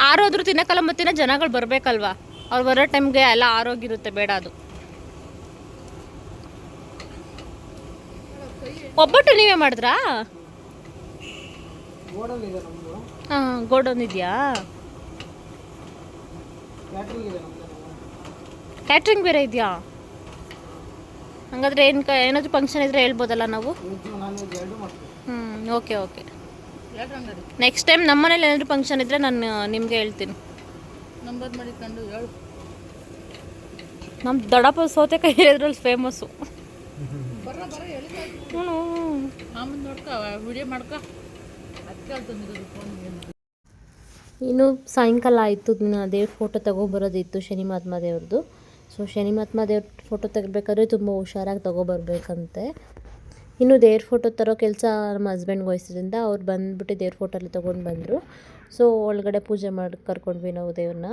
ಆರೋದ್ರು ತಿನ್ನಕ್ಕಲ್ಲ, ಮತ್ತಿನ ಜನಗಳು ಬರ್ಬೇಕಲ್ವಾ, ಅವ್ರು ಬರೋ ಟೈಮ್ಗೆ ಎಲ್ಲ ಆರೋಗಿರುತ್ತೆ, ಬೇಡ ಅದು. ಒಬ್ಬಟ್ಟು ನೀವೇ ಮಾಡಿದ್ರಾ? ಹಾಂ, ಗೋಡೌನ್ ಇದೆಯಾ? ಕ್ಯಾಟ್ರಿಂಗ್ ಬೇರೆ ಇದೆಯಾ? ಹಂಗಾದ್ರೆ ಏನಾದರೂ ಫಂಕ್ಷನ್ ಇದ್ರೆ ಹೇಳ್ಬೋದಲ್ಲ ನಾವು. Okay okay. ನೆಕ್ಸ್ಟ್ ಟೈಮ್ ನಮ್ಮ ಮನೇಲಿ ಏನಾದರೂ ಫಂಕ್ಷನ್ ಇದ್ರೆ ನಾನು ನಿಮಗೆ ಹೇಳ್ತೀನಿ. ನಂಬರ್ ಮಾಡಿಕೊಂಡು ಹೇಳು. ನಮ್ಮ ದೊಡ್ಡಪ್ಪ ಸೌತೆಕಾಯಿ ಇದ್ರಲ್ಲಿ ಫೇಮಸ್ಸು. ಆಮೇಲೆ ನೋಡ್ಕ ವಿಡಿಯೋ ಮಾಡ್ಕೊ ಅದಕ್ಕೆ ತಂದಿರೋದು ಫೋನ್. ಇನ್ನು ಸಾಯಂಕಾಲ ಆಯಿತು, ದೇವ್ರ ಫೋಟೋ ತೊಗೊಬರೋದಿತ್ತು ಶನಿ ಮಹಾತ್ಮ ದೇವ್ರದ್ದು. ಸೊ ಶನಿ ಮಹಾತ್ಮ ದೇವ್ರ ಫೋಟೋ ತೆಗಿಬೇಕಾದ್ರೆ ತುಂಬ ಹುಷಾರಾಗಿ ತೊಗೊಬರ್ಬೇಕಂತೆ. ಇನ್ನು ದೇವ್ರ ಫೋಟೋ ತರೋ ಕೆಲಸ ನಮ್ಮ ಹಸ್ಬೆಂಡ್ಗೆ ವಹಿಸಿದ್ರಿಂದ ಅವ್ರು ಬಂದುಬಿಟ್ಟು ದೇವ್ರ ಫೋಟೋ ಎಲ್ಲ ತೊಗೊಂಡು ಬಂದರು. ಸೊ ಒಳಗಡೆ ಪೂಜೆ ಮಾಡಿ ಕರ್ಕೊಂಡ್ವಿ ನಾವು ದೇವ್ರನ್ನ.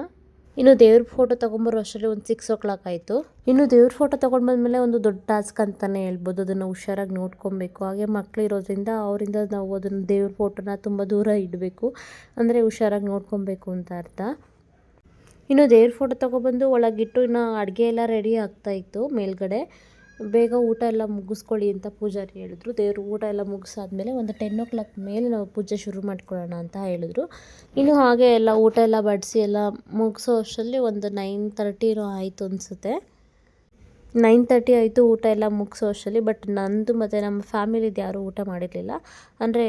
ಇನ್ನು ದೇವ್ರ ಫೋಟೋ ತೊಗೊಂಬರೋ ಅಷ್ಟರಲ್ಲಿ ಒಂದು 6 o'clock ಆಯಿತು. ಇನ್ನು ದೇವ್ರ ಫೋಟೋ ತೊಗೊಂಡು ಬಂದಮೇಲೆ ಒಂದು ದೊಡ್ಡ ಟಾಸ್ಕ್ ಅಂತಲೇ ಹೇಳ್ಬೋದು. ಅದನ್ನು ಹುಷಾರಾಗಿ ನೋಡ್ಕೊಬೇಕು. ಹಾಗೆ ಮಕ್ಕಳು ಇರೋದ್ರಿಂದ ಅವರಿಂದ ನಾವು ಅದನ್ನು ದೇವ್ರ ಫೋಟೋನ ತುಂಬ ದೂರ ಇಡಬೇಕು, ಅಂದರೆ ಹುಷಾರಾಗಿ ನೋಡ್ಕೊಬೇಕು ಅಂತ ಅರ್ಥ. ಇನ್ನು ದೇವ್ರ ಫೋಟೋ ತೊಗೊಬಂದು ಒಳಗಿಟ್ಟು ಇನ್ನು ಅಡುಗೆ ಎಲ್ಲ ರೆಡಿ ಆಗ್ತಾಯಿತ್ತು ಮೇಲ್ಗಡೆ. ಬೇಗ ಊಟ ಎಲ್ಲ ಮುಗಿಸ್ಕೊಳ್ಳಿ ಅಂತ ಪೂಜಾರಿ ಹೇಳಿದ್ರು. ದೇವರು ಊಟ ಎಲ್ಲ ಮುಗಿಸಾದ್ಮೇಲೆ ಒಂದು 10 o'clock ಮೇಲೆ ನಾವು ಪೂಜೆ ಶುರು ಮಾಡ್ಕೊಳ್ಳೋಣ ಅಂತ ಹೇಳಿದ್ರು. ಇನ್ನು ಹಾಗೆ ಎಲ್ಲ ಊಟ ಎಲ್ಲ ಬಡಿಸಿ ಎಲ್ಲ ಮುಗಿಸೋ ಅಷ್ಟರಲ್ಲಿ ಒಂದು 9:30 ಆಯಿತು ಅನಿಸುತ್ತೆ. 9:30 ಆಯಿತು ಊಟ ಎಲ್ಲ ಮುಗಿಸೋ ಅಷ್ಟರಲ್ಲಿ. ಬಟ್ ನಂದು ಮತ್ತು ನಮ್ಮ ಫ್ಯಾಮಿಲಿದು ಯಾರೂ ಊಟ ಮಾಡಿರಲಿಲ್ಲ. ಅಂದರೆ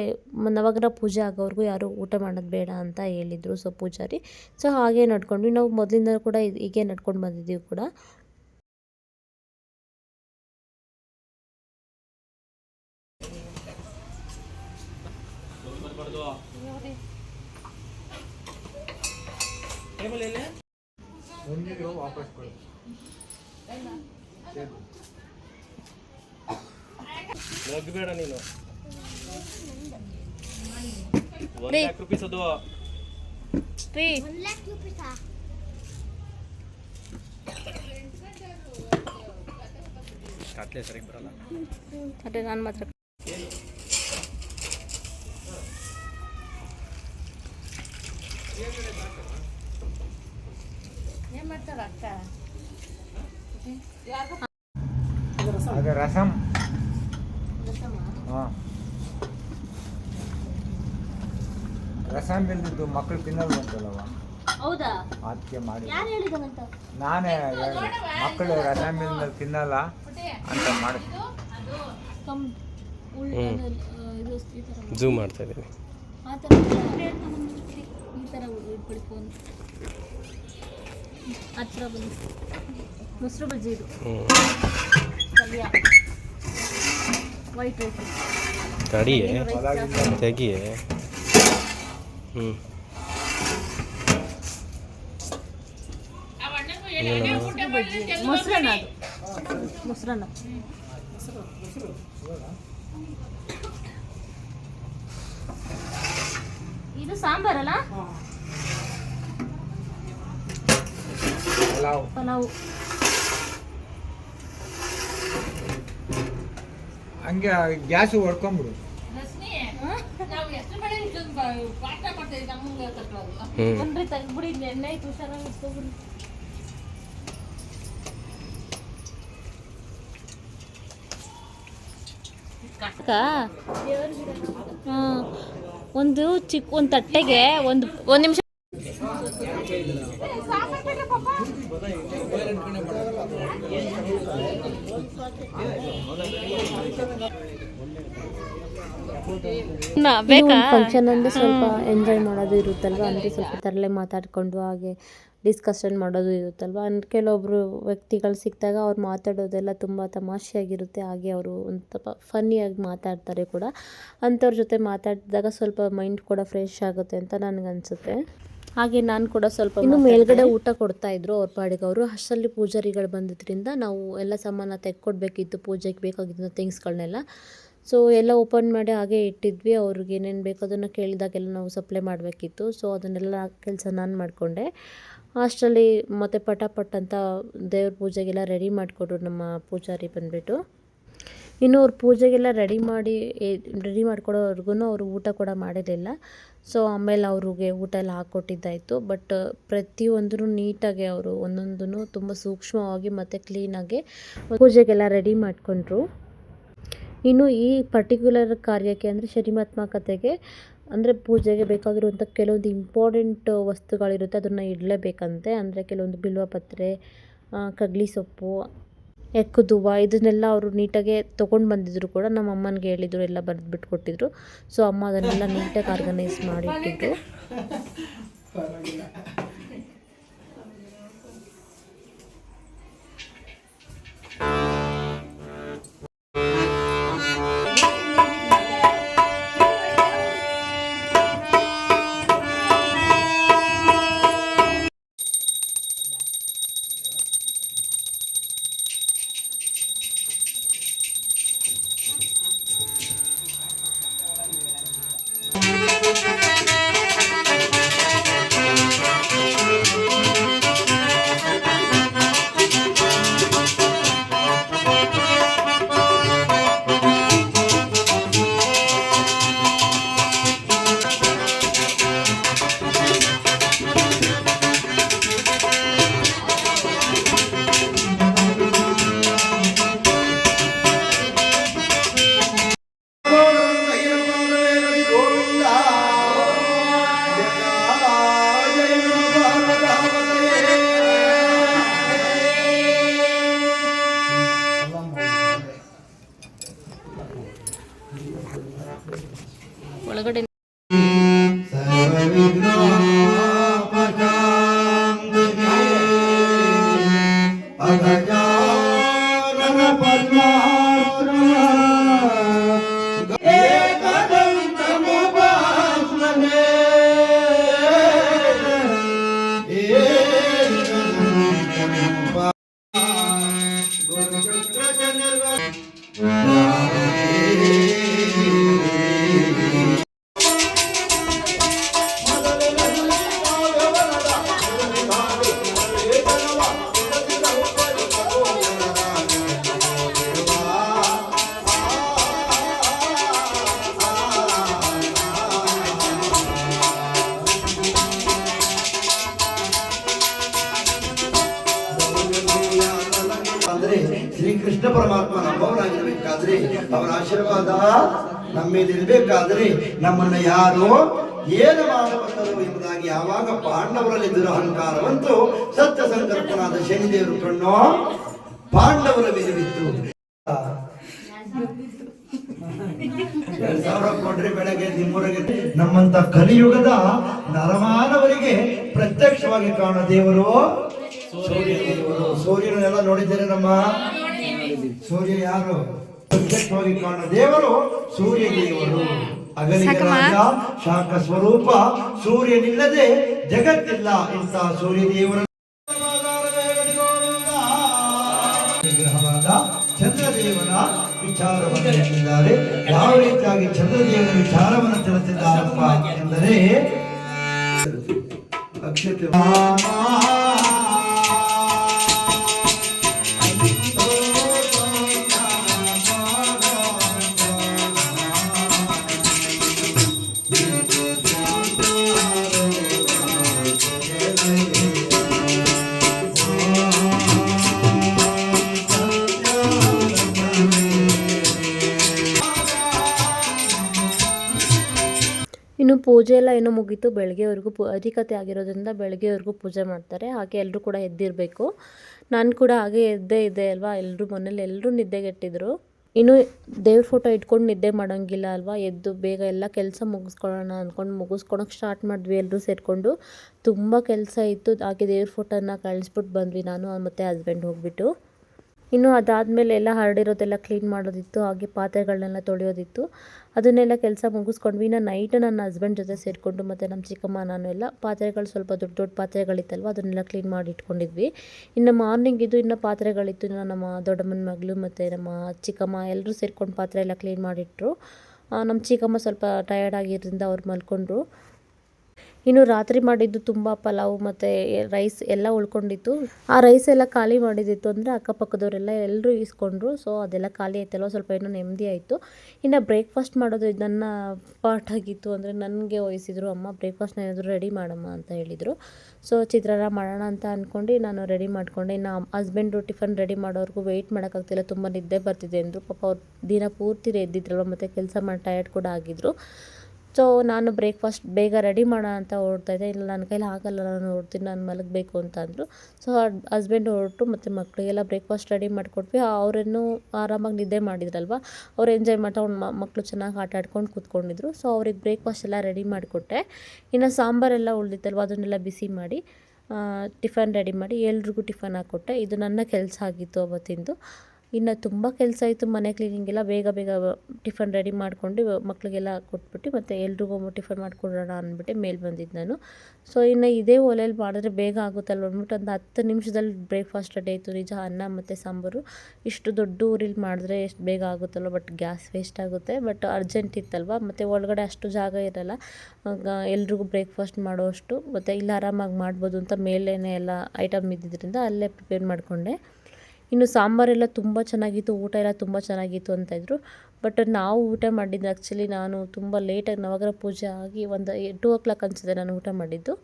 ನವಗ್ರಹ ಪೂಜೆ ಆಗೋವರೆಗೂ ಯಾರೂ ಊಟ ಮಾಡೋದು ಬೇಡ ಅಂತ ಹೇಳಿದರು ಸೊ ಪೂಜಾರಿ. ಸೊ ಹಾಗೆ ನಡ್ಕೊಂಡ್ವಿ. ನಾವು ಮೊದಲಿಂದ ಕೂಡ ಹೀಗೆ ನಡ್ಕೊಂಡು ಬಂದಿದ್ದೀವಿ ಕೂಡ. ಬೇಡ ನೀನು ₹1,00,000 ಅದು ಕಟ್ಲೆ ಸರಿಗೆ ಬರಲ್ಲ. ಅದೇ ನಾನು ಮಾತ್ರ ಏನು ಮಾಡ್ತಾರ ಅಕ್ಕ? ಅದು ರಸಂ. ಹಾಂ, ರಸಂ ಇಲ್ದಿದ್ದು ಮಕ್ಕಳು ತಿನ್ನೋದು ಬಂತಲ್ಲವ, ಹೌದಾ? ಅದಕ್ಕೆ ಮಾಡಿ. ಯಾರು ಹೇಳಿದಾರಂತ? ನಾನೇ ಹೇಳಿದೆ, ಮಕ್ಕಳು ರಸಂ ಇಲ್ದಲ್ಲಿ ತಿನ್ನಲ್ಲ ಅಂತ ಮಾಡಿ. ಝೂಮ್ ಮಾಡ್ತಾ ಇದ್ದೀನಿ. ಆ ಥರ ಈ ಥರ ಇಟ್ಬಿಡಿ ಫೋನ್ ಹತ್ರ ಬಂದು. ಮೊಸರು ಬಜ್ಜಿ ಇದು, ಪಲ್ಯ, ವೈಟ್ ರೈಸ್, ತಡಿಯೇ ತೆಗಿಯೇ. ಮೊಸರನ್ನ, ಅದು ಮೊಸರನ್ನ. ಇದು ಸಾಂಬಾರಲ್ಲ, ಪಲಾವು. ಹಂಗೆ ಗ್ಯಾಸು ಹೊಡ್ಕೊಂಬಿಡು. ಬನ್ರಿ ತೆಗ್ಬಿಡಿ, ಎಣ್ಣೆ ಐತೆ ಹುಷಾರಾಗಿ ಇಟ್ಕೊಬಿಡಿ. ಒಂದು ಒಂದು ತಟ್ಟೆಗೆ ಒಂದು ನಿಮಿಷ. ಫಂಕ್ಷನ್ ಅಂದರೆ ಸ್ವಲ್ಪ ಎಂಜಾಯ್ ಮಾಡೋದು ಇರುತ್ತಲ್ವ, ಅಂದರೆ ಸ್ವಲ್ಪ ತರಲೆ ಮಾತಾಡಿಕೊಂಡು ಹಾಗೆ ಡಿಸ್ಕಷನ್ ಮಾಡೋದು ಇರುತ್ತಲ್ವ. ಕೆಲವೊಬ್ಬರು ವ್ಯಕ್ತಿಗಳು ಸಿಕ್ಕಿದಾಗ ಅವ್ರು ಮಾತಾಡೋದೆಲ್ಲ ತುಂಬ ತಮಾಷೆಯಾಗಿರುತ್ತೆ. ಹಾಗೆ ಅವರು ಒಂದು ಸ್ವಲ್ಪ ಫನ್ನಿಯಾಗಿ ಮಾತಾಡ್ತಾರೆ ಕೂಡ. ಅಂಥವ್ರ ಜೊತೆ ಮಾತಾಡಿದಾಗ ಸ್ವಲ್ಪ ಮೈಂಡ್ ಕೂಡ ಫ್ರೆಶ್ ಆಗುತ್ತೆ ಅಂತ ನನಗನ್ಸುತ್ತೆ. ಹಾಗೆ ನಾನು ಕೂಡ ಸ್ವಲ್ಪ ಇನ್ನು ಮೇಲ್ಗಡೆ ಊಟ ಕೊಡ್ತಾಯಿದ್ರು ಅವ್ರ ಪಾಡಿಗೆ ಅವರು. ಅಷ್ಟರಲ್ಲಿ ಪೂಜಾರಿಗಳು ಬಂದಿದ್ದರಿಂದ ನಾವು ಎಲ್ಲ ಸಾಮಾನು ತೆಕ್ಕೊಡ್ಬೇಕಿತ್ತು, ಪೂಜೆಗೆ ಬೇಕಾಗಿದ್ದ ಥಿಂಗ್ಸ್ಗಳನ್ನೆಲ್ಲ. ಸೊ ಎಲ್ಲ ಓಪನ್ ಮಾಡಿ ಹಾಗೆ ಇಟ್ಟಿದ್ವಿ. ಅವ್ರಿಗೆ ಏನೇನು ಬೇಕು ಅದನ್ನು ಕೇಳಿದಾಗೆಲ್ಲ ನಾವು ಸಪ್ಲೈ ಮಾಡಬೇಕಿತ್ತು. ಸೊ ಅದನ್ನೆಲ್ಲ ಕೆಲಸ ನಾನು ಮಾಡಿಕೊಂಡೆ. ಅಷ್ಟರಲ್ಲಿ ಮತ್ತು ಪಟಾಪಟ್ ಅಂತ ದೇವ್ರ ಪೂಜೆಗೆಲ್ಲ ರೆಡಿ ಮಾಡಿಕೊಟ್ರು ನಮ್ಮ ಪೂಜಾರಿ ಬಂದುಬಿಟ್ಟು. ಇನ್ನು ಅವ್ರ ಪೂಜೆಗೆಲ್ಲ ರೆಡಿ ಮಾಡಿಕೊಡೋವರೆಗೂ ಅವರು ಊಟ ಕೂಡ ಮಾಡಿರಲಿಲ್ಲ. ಸೊ ಆಮೇಲೆ ಅವ್ರಿಗೆ ಊಟ ಎಲ್ಲ ಹಾಕ್ಕೊಟ್ಟಿದ್ದಾಯಿತು. ಬಟ್ ಪ್ರತಿಯೊಂದೂ ನೀಟಾಗಿ ಅವರು ಒಂದೊಂದೂ ತುಂಬ ಸೂಕ್ಷ್ಮವಾಗಿ ಮತ್ತು ಕ್ಲೀನಾಗಿ ಪೂಜೆಗೆಲ್ಲ ರೆಡಿ ಮಾಡಿಕೊಂಡ್ರು. ಇನ್ನು ಈ ಪರ್ಟಿಕ್ಯುಲರ್ ಕಾರ್ಯಕ್ಕೆ ಅಂದರೆ ಶನಿ ಮಹಾತ್ಮ ಕಥೆಗೆ ಅಂದರೆ ಪೂಜೆಗೆ ಬೇಕಾಗಿರುವಂಥ ಕೆಲವೊಂದು ಇಂಪಾರ್ಟೆಂಟ್ ವಸ್ತುಗಳಿರುತ್ತೆ, ಅದನ್ನು ಇಡಲೇಬೇಕಂತೆ. ಅಂದರೆ ಕೆಲವೊಂದು ಬಿಲ್ವಪತ್ರೆ, ಕಗ್ಲಿ ಸೊಪ್ಪು, ಎಕ್ಕುದುವ, ಇದನ್ನೆಲ್ಲ ಅವರು ನೀಟಾಗೆ ತೊಗೊಂಡು ಬಂದಿದ್ರು ಕೂಡ. ನಮ್ಮ ಅಮ್ಮನಿಗೆ ಹೇಳಿದರು, ಎಲ್ಲ ಬರೆದ್ಬಿಟ್ಟು ಕೊಟ್ಟಿದ್ರು. ಸೊ ಅಮ್ಮ ಅದನ್ನೆಲ್ಲ ನೀಟಾಗಿ ಆರ್ಗನೈಸ್ ಮಾಡಿಟ್ಟಿದ್ರು. ಶ್ರೀಕೃಷ್ಣ ಪರಮಾತ್ಮ ನಮ್ಮವರಾಗಿರ್ಬೇಕಾದ್ರೆ ಅವರ ಆಶೀರ್ವಾದ ನಮ್ಮ ಮೇಲೆ ಇರಬೇಕಾದ್ರೆ ನಮ್ಮನ್ನ ಯಾರು ಏನು ಮಾಡಬಲ್ಲರು ಎಂಬುದಾಗಿ ಯಾವಾಗ ಪಾಂಡವರಲ್ಲಿ ದುರಹಂಕಾರವಂತೂ ಸತ್ಯ ಸಂಕಲ್ಪನಾದ ಶನಿದೇವರು ಕಣ್ಣು ಪಾಂಡವರ ಮೇಲೆ ಬಿತ್ತು. 2000 ಕೊಡ್ರಿ ಬೆಳಗ್ಗೆ ನಿಮ್ಮೂರಿಗೆ. ನಮ್ಮಂತ ಕಲಿಯುಗದ ನರಮಾನವರಿಗೆ ಪ್ರತ್ಯಕ್ಷವಾಗಿ ಕಾಣೋ ದೇವರು ಸೂರ್ಯ ದೇವರು. ಸೂರ್ಯನೆಲ್ಲ ನೋಡಿದ್ದೇನೆ ನಮ್ಮ ಸೂರ್ಯ ಯಾರು? ಪ್ರತ್ಯಕ್ಷವಾಗಿ ಕಾಣೋ ದೇವರು ಸೂರ್ಯ ದೇವರು. ಅಗಲಿದ ರಾಜ ಶಾಖ ಸ್ವರೂಪ ಸೂರ್ಯನಿಲ್ಲದೆ ಜಗತ್ತಿಲ್ಲ. ಇಂಥ ಸೂರ್ಯ ದೇವರ ವಿಗ್ರಹವಾದ ಚಂದ್ರದೇವನ ವಿಚಾರವನ್ನು ಹೇಳಿದ್ದಾರೆ. ಯಾವ ರೀತಿಯಾಗಿ ಚಂದ್ರದೇವನ ವಿಚಾರವನ್ನು ತಿಳಿಸಿದ್ದಾರಪ್ಪ ಎಂದರೆ ಅಕ್ಷತೆ ಇನ್ನು ಪೂಜೆ ಎಲ್ಲ ಏನೋ ಮುಗೀತು. ಬೆಳಗ್ಗೆವರೆಗೂ ಅಧಿಕತೆ ಆಗಿರೋದ್ರಿಂದ ಬೆಳಗ್ಗೆವರೆಗೂ ಪೂಜೆ ಮಾಡ್ತಾರೆ. ಹಾಗೆ ಎಲ್ಲರೂ ಕೂಡ ಎದ್ದಿರಬೇಕು. ನಾನು ಕೂಡ ಹಾಗೆ ಎದ್ದೇ ಇದೆ ಅಲ್ವಾ. ಎಲ್ಲರೂ ಮನೇಲಿ ಎಲ್ಲರೂ ನಿದ್ದೆಗೆಟ್ಟಿದ್ರು. ಇನ್ನು ದೇವ್ರ ಫೋಟೋ ಇಟ್ಕೊಂಡು ನಿದ್ದೆ ಮಾಡೋಂಗಿಲ್ಲ ಅಲ್ವಾ. ಎದ್ದು ಬೇಗ ಎಲ್ಲ ಕೆಲಸ ಮುಗಿಸ್ಕೊಳ್ಳೋಣ ಅಂದ್ಕೊಂಡು ಮುಗಿಸ್ಕೊಳಕ್ಕೆ ಸ್ಟಾರ್ಟ್ ಮಾಡಿದ್ವಿ ಎಲ್ಲರೂ ಸೇರಿಕೊಂಡು. ತುಂಬ ಕೆಲಸ ಇತ್ತು. ಹಾಗೆ ದೇವ್ರ ಫೋಟೋನ ಕಳಿಸ್ಬಿಟ್ಟು ಬಂದ್ವಿ ನಾನು ಮತ್ತು ಹಸ್ಬೆಂಡ್ ಹೋಗ್ಬಿಟ್ಟು. ಇನ್ನು ಅದಾದಮೇಲೆ ಎಲ್ಲ ಹರಡಿರೋದೆಲ್ಲ ಕ್ಲೀನ್ ಮಾಡೋದಿತ್ತು. ಹಾಗೆ ಪಾತ್ರೆಗಳನ್ನೆಲ್ಲ ತೊಳೆಯೋದಿತ್ತು. ಅದನ್ನೆಲ್ಲ ಕೆಲಸ ಮುಗಿಸ್ಕೊಂಡ್ವಿ. ನಾನು ನೈಟು ನನ್ನ ಹಸ್ಬೆಂಡ್ ಜೊತೆ ಸೇರಿಕೊಂಡು ಮತ್ತು ನಮ್ಮ ಚಿಕ್ಕಮ್ಮ ನಾನು ಎಲ್ಲ ಪಾತ್ರೆಗಳು ಸ್ವಲ್ಪ ದೊಡ್ಡ ದೊಡ್ಡ ಪಾತ್ರೆಗಳಿತ್ತಲ್ವ ಅದನ್ನೆಲ್ಲ ಕ್ಲೀನ್ ಮಾಡಿ ಇಟ್ಕೊಂಡಿದ್ವಿ. ಇನ್ನು ಮಾರ್ನಿಂಗ್ ಇದು ಇನ್ನೂ ಪಾತ್ರೆಗಳಿತ್ತು. ನಮ್ಮ ದೊಡ್ಡಮ್ಮನ ಮಗಳು ಮತ್ತು ನಮ್ಮ ಚಿಕ್ಕಮ್ಮ ಎಲ್ಲರೂ ಸೇರ್ಕೊಂಡು ಪಾತ್ರೆ ಎಲ್ಲ ಕ್ಲೀನ್ ಮಾಡಿಟ್ರು. ನಮ್ಮ ಚಿಕ್ಕಮ್ಮ ಸ್ವಲ್ಪ ಟಯರ್ಡ್ ಆಗಿರೋದ್ರಿಂದ ಅವ್ರು ಮಲ್ಕೊಂಡ್ರು. ಇನ್ನು ರಾತ್ರಿ ಮಾಡಿದ್ದು ತುಂಬ ಪಲಾವು ಮತ್ತು ರೈಸ್ ಎಲ್ಲ ಉಳ್ಕೊಂಡಿತ್ತು. ಆ ರೈಸ್ ಎಲ್ಲ ಖಾಲಿ ಮಾಡಿದ್ದಿತ್ತು ಅಂದರೆ ಅಕ್ಕಪಕ್ಕದವರೆಲ್ಲ ಎಲ್ಲರೂ ಇಸ್ಕೊಂಡ್ರು. ಸೊ ಅದೆಲ್ಲ ಖಾಲಿ ಆಯ್ತಲ್ವ, ಸ್ವಲ್ಪ ಏನೋ ನೆಮ್ಮದಿ ಆಯಿತು. ಇನ್ನು ಬ್ರೇಕ್ಫಾಸ್ಟ್ ಮಾಡೋದು ನನ್ನ ಪಾರ್ಟ್ ಆಗಿತ್ತು. ಅಂದರೆ ನನಗೆ ವಹಿಸಿದ್ರು ಅಮ್ಮ ಬ್ರೇಕ್ಫಾಸ್ಟ್ನ ಏನಾದರೂ ರೆಡಿ ಮಾಡಮ್ಮ ಅಂತ ಹೇಳಿದರು. ಸೊ ಚಿತ್ರಾನ್ನ ಮಾಡೋಣ ಅಂತ ಅಂದ್ಕೊಂಡು ನಾನು ರೆಡಿ ಮಾಡಿಕೊಂಡೆ. ಇನ್ನು ಹಸ್ಬೆಂಡು ಟಿಫನ್ ರೆಡಿ ಮಾಡೋರ್ಗೂ ವೆಯ್ಟ್ ಮಾಡೋಕ್ಕಾಗ್ತಿಲ್ಲ, ತುಂಬ ನಿದ್ದೆ ಬರ್ತಿದೆ ಅಂದರು. ಪಾಪ ಅವ್ರು ದಿನ ಪೂರ್ತಿ ಎದ್ದಿದ್ರಲ್ವ ಮತ್ತು ಕೆಲಸ ಮಾಡಿ ಟಯರ್ಡ್ ಕೂಡ ಆಗಿದ್ರು. ಸೊ ನಾನು ಬ್ರೇಕ್ಫಾಸ್ಟ್ ಬೇಗ ರೆಡಿ ಮಾಡೋಣ ಅಂತ ಹೊರಡ್ತಾಯಿದ್ದೆ. ಇಲ್ಲ ನನ್ನ ಕೈಲಿ ಆಗಲ್ಲ, ನಾನು ಹೊರಡ್ತೀನಿ, ನಾನು ಮಲಗಬೇಕು ಅಂತ ಅಂದರು. ಸೊ ಹಸ್ಬೆಂಡ್ ಹೊರಟು ಮತ್ತು ಮಕ್ಕಳಿಗೆಲ್ಲ ಬ್ರೇಕ್ಫಾಸ್ಟ್ ರೆಡಿ ಮಾಡಿಕೊಟ್ವಿ. ಅವರೇನು ಆರಾಮಾಗಿ ನಿದ್ದೆ ಮಾಡಿದ್ರಲ್ವ, ಅವ್ರು ಎಂಜಾಯ್ ಮಾಡ್ತಾ ಮಕ್ಕಳು ಚೆನ್ನಾಗಿ ಆಟ ಆಡ್ಕೊಂಡು ಕೂತ್ಕೊಂಡಿದ್ರು. ಸೊ ಅವ್ರಿಗೆ ಬ್ರೇಕ್ಫಾಸ್ಟ್ ಎಲ್ಲ ರೆಡಿ ಮಾಡಿಕೊಟ್ಟೆ. ಇನ್ನು ಸಾಂಬಾರೆಲ್ಲ ಉಳಿದಿತ್ತಲ್ವ ಅದನ್ನೆಲ್ಲ ಬಿಸಿ ಮಾಡಿ ಟಿಫನ್ ರೆಡಿ ಮಾಡಿ ಎಲ್ರಿಗೂ ಟಿಫನ್ ಹಾಕ್ಕೊಟ್ಟೆ. ಇದು ನನ್ನ ಕೆಲಸ ಆಗಿತ್ತು ಅವತ್ತಿಂದು. ಇನ್ನು ತುಂಬ ಕೆಲಸ ಇತ್ತು. ಮನೆ ಕ್ಲೀನಿಂಗೆಲ್ಲ ಬೇಗ ಬೇಗ ಟಿಫನ್ ರೆಡಿ ಮಾಡ್ಕೊಂಡು ಮಕ್ಕಳಿಗೆಲ್ಲ ಕೊಟ್ಬಿಟ್ಟು ಮತ್ತು ಎಲ್ರಿಗೂ ಟಿಫನ್ ಮಾಡಿಕೊಡೋಣ ಅಂದ್ಬಿಟ್ಟು ಮೇಲೆ ಬಂದಿದ್ದು ನಾನು. ಸೊ ಇನ್ನು ಇದೇ ಒಲೆಯಲ್ಲಿ ಮಾಡಿದ್ರೆ ಬೇಗ ಆಗುತ್ತಲ್ವ ಅಂದ್ಬಿಟ್ಟು ಒಂದು 10 ನಿಮಿಷದಲ್ಲಿ ಬ್ರೇಕ್ಫಾಸ್ಟ್ ರೆಡಿ ಆಯಿತು. ನಿಜ ಅನ್ನ ಮತ್ತು ಸಾಂಬಾರು ಇಷ್ಟು ದೊಡ್ಡ ಊರಲ್ಲಿ ಮಾಡಿದ್ರೆ ಎಷ್ಟು ಬೇಗ ಆಗುತ್ತಲ್ವ. ಬಟ್ ಗ್ಯಾಸ್ ವೇಸ್ಟ್ ಆಗುತ್ತೆ. ಬಟ್ ಅರ್ಜೆಂಟ್ ಇತ್ತಲ್ವ ಮತ್ತು ಒಳಗಡೆ ಅಷ್ಟು ಜಾಗ ಇರೋಲ್ಲ ಎಲ್ರಿಗೂ ಬ್ರೇಕ್ಫಾಸ್ಟ್ ಮಾಡೋಷ್ಟು. ಮತ್ತು ಇಲ್ಲಿ ಆರಾಮಾಗಿ ಮಾಡ್ಬೋದು ಅಂತ ಮೇಲೇ ಎಲ್ಲ ಐಟಮ್ ಇದ್ದಿದ್ದರಿಂದ ಅಲ್ಲೇ ಪ್ರಿಪೇರ್ ಮಾಡಿಕೊಂಡೆ. ಇನ್ನು ಸಾಂಬಾರೆಲ್ಲ ತುಂಬ ಚೆನ್ನಾಗಿತ್ತು, ಊಟ ಎಲ್ಲ ತುಂಬ ಚೆನ್ನಾಗಿತ್ತು ಅಂತಾಯಿದ್ರು. ಬಟ್ ನಾವು ಊಟ ಮಾಡಿದ್ದು ಆ್ಯಕ್ಚುಲಿ ನಾನು ತುಂಬ ಲೇಟಾಗಿ ನವಗ್ರಹ ಪೂಜೆ ಆಗಿ ಒಂದು 2 o'clock ಅನಿಸಿದೆ ನಾನು ಊಟ ಮಾಡಿದ್ದು.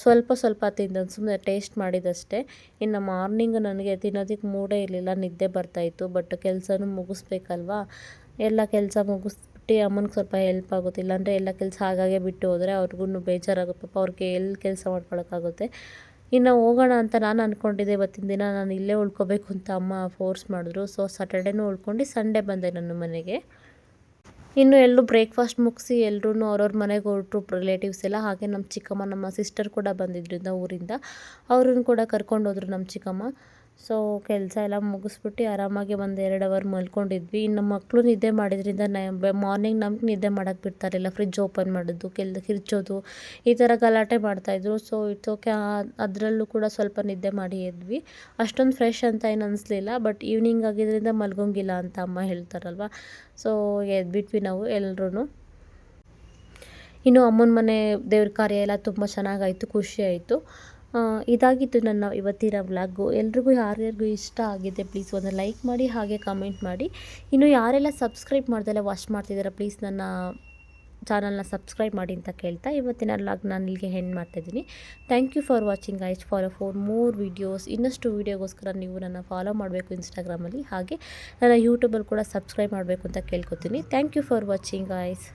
ಸ್ವಲ್ಪ ತಿಂದು ಸುಮ್ಮನೆ ಟೇಸ್ಟ್ ಮಾಡಿದ್ದಷ್ಟೇ. ಇನ್ನು ಮಾರ್ನಿಂಗ್ ನನಗೆ ತಿನ್ನೋದಕ್ಕೆ ಮೂಡೇ ಇರಲಿಲ್ಲ, ನಿದ್ದೆ ಬರ್ತಾಯಿತ್ತು. ಬಟ್ ಕೆಲಸನೂ ಮುಗಿಸ್ಬೇಕಲ್ವಾ, ಎಲ್ಲ ಕೆಲಸ ಮುಗಿಸ್ಬಿಟ್ಟು ಅಮ್ಮನಿಗೆ ಸ್ವಲ್ಪ ಹೆಲ್ಪ್ ಆಗುತ್ತೆ. ಇಲ್ಲಾಂದರೆ ಎಲ್ಲ ಕೆಲಸ ಹಾಗಾಗೆ ಬಿಟ್ಟು ಹೋದರೆ ಅವ್ರಿಗೂ ಬೇಜಾರಾಗುತ್ತೆ. ಪಾಪ ಅವ್ರಿಗೆ ಎಲ್ಲಿ ಕೆಲಸ ಮಾಡ್ಕೊಳಕ್ಕಾಗುತ್ತೆ. ಇನ್ನು ಹೋಗೋಣ ಅಂತ ನಾನು ಅಂದ್ಕೊಂಡಿದ್ದೆ. ಇವತ್ತಿನ ದಿನ ನಾನು ಇಲ್ಲೇ ಉಳ್ಕೋಬೇಕು ಅಂತ ಅಮ್ಮ ಫೋರ್ಸ್ ಮಾಡಿದ್ರು. ಸೊ ಸ್ಯಾಟರ್ಡೇನೂ ಉಳ್ಕೊಂಡು ಸಂಡೇ ಬಂದೆ ನನ್ನ ಮನೆಗೆ. ಇನ್ನು ಎಲ್ಲರೂ ಬ್ರೇಕ್ಫಾಸ್ಟ್ ಮುಗಿಸಿ ಎಲ್ಲರೂ ಅವ್ರವ್ರ ಮನೆಗೆ ಹೊರಟರು ರಿಲೇಟಿವ್ಸ್ ಎಲ್ಲ. ಹಾಗೆ ನಮ್ಮ ಚಿಕ್ಕಮ್ಮ ನಮ್ಮ ಸಿಸ್ಟರ್ ಕೂಡ ಬಂದಿದ್ದರಿಂದ ಊರಿಂದ, ಅವ್ರನ್ನ ಕೂಡ ಕರ್ಕೊಂಡೋದ್ರು ನಮ್ಮ ಚಿಕ್ಕಮ್ಮ. ಸೊ ಕೆಲಸ ಎಲ್ಲ ಮುಗಿಸ್ಬಿಟ್ಟು ಆರಾಮಾಗಿ ಒಂದು 2 ಅವರ್ ಮಲ್ಕೊಂಡಿದ್ವಿ. ಇನ್ನು ಮಕ್ಕಳು ನಿದ್ದೆ ಮಾಡಿದ್ರಿಂದ ಮಾರ್ನಿಂಗ್ ನಮ್ಗೆ ನಿದ್ದೆ ಮಾಡೋಕ್ಕೆ ಬಿಡ್ತಾರಿಲ್ಲ. ಫ್ರಿಜ್ ಓಪನ್ ಮಾಡೋದು, ಕಿರ್ಚೋದು ಈ ಥರ ಗಲಾಟೆ ಮಾಡ್ತಾಯಿದ್ರು. ಸೊ ಇಟ್ಸ್ ಓಕೆ, ಅದರಲ್ಲೂ ಕೂಡ ಸ್ವಲ್ಪ ನಿದ್ದೆ ಮಾಡಿ ಎದ್ವಿ. ಅಷ್ಟೊಂದು ಫ್ರೆಶ್ ಅಂತ ಏನು ಅನಿಸ್ಲಿಲ್ಲ. ಬಟ್ ಈವ್ನಿಂಗ್ ಆಗಿದ್ದರಿಂದ ಮಲ್ಗೋಂಗಿಲ್ಲ ಅಂತ ಅಮ್ಮ ಹೇಳ್ತಾರಲ್ವ. ಸೊ ಎದ್ಬಿಟ್ವಿ ನಾವು ಎಲ್ಲರೂ. ಇನ್ನು ಅಮ್ಮನ ಮನೆ ದೇವ್ರ ಕಾರ್ಯ ಎಲ್ಲ ತುಂಬ ಚೆನ್ನಾಗಾಯಿತು, ಖುಷಿ ಆಯಿತು. ಇದಾಗಿತ್ತು ನನ್ನ ಇವತ್ತಿನ ವ್ಲಾಗು. ಎಲ್ರಿಗೂ ಯಾರ್ಯಾರಿಗೂ ಇಷ್ಟ ಆಗಿದೆ ಪ್ಲೀಸ್ ಒಂದು ಲೈಕ್ ಮಾಡಿ, ಹಾಗೆ ಕಮೆಂಟ್ ಮಾಡಿ. ಇನ್ನು ಯಾರೆಲ್ಲ ಸಬ್ಸ್ಕ್ರೈಬ್ ಮಾಡ್ದೆಲ್ಲ ವಾಚ್ ಮಾಡ್ತಿದ್ದೀರಾ ಪ್ಲೀಸ್ ನನ್ನ ಚಾನಲ್ನ ಸಬ್ಸ್ಕ್ರೈಬ್ ಮಾಡಿ ಅಂತ ಕೇಳ್ತಾ ಇವತ್ತಿನ ವ್ಲಾಗ್ ನಾನು ಇಲ್ಲಿಗೆ ಹೆಣ್ಣು ಮಾಡ್ತಾಯಿದ್ದೀನಿ. Thank you for watching guys. For more videos. ಇನ್ನಷ್ಟು ವೀಡಿಯೋಗೋಸ್ಕರ ನೀವು ನನ್ನ ಫಾಲೋ ಮಾಡಬೇಕು ಇನ್ಸ್ಟಾಗ್ರಾಮಲ್ಲಿ, ಹಾಗೆ ನನ್ನ ಯೂಟ್ಯೂಬಲ್ಲಿ ಕೂಡ ಸಬ್ಸ್ಕ್ರೈಬ್ ಮಾಡಬೇಕು ಅಂತ ಕೇಳ್ಕೊತೀನಿ. Thank you for watching guys.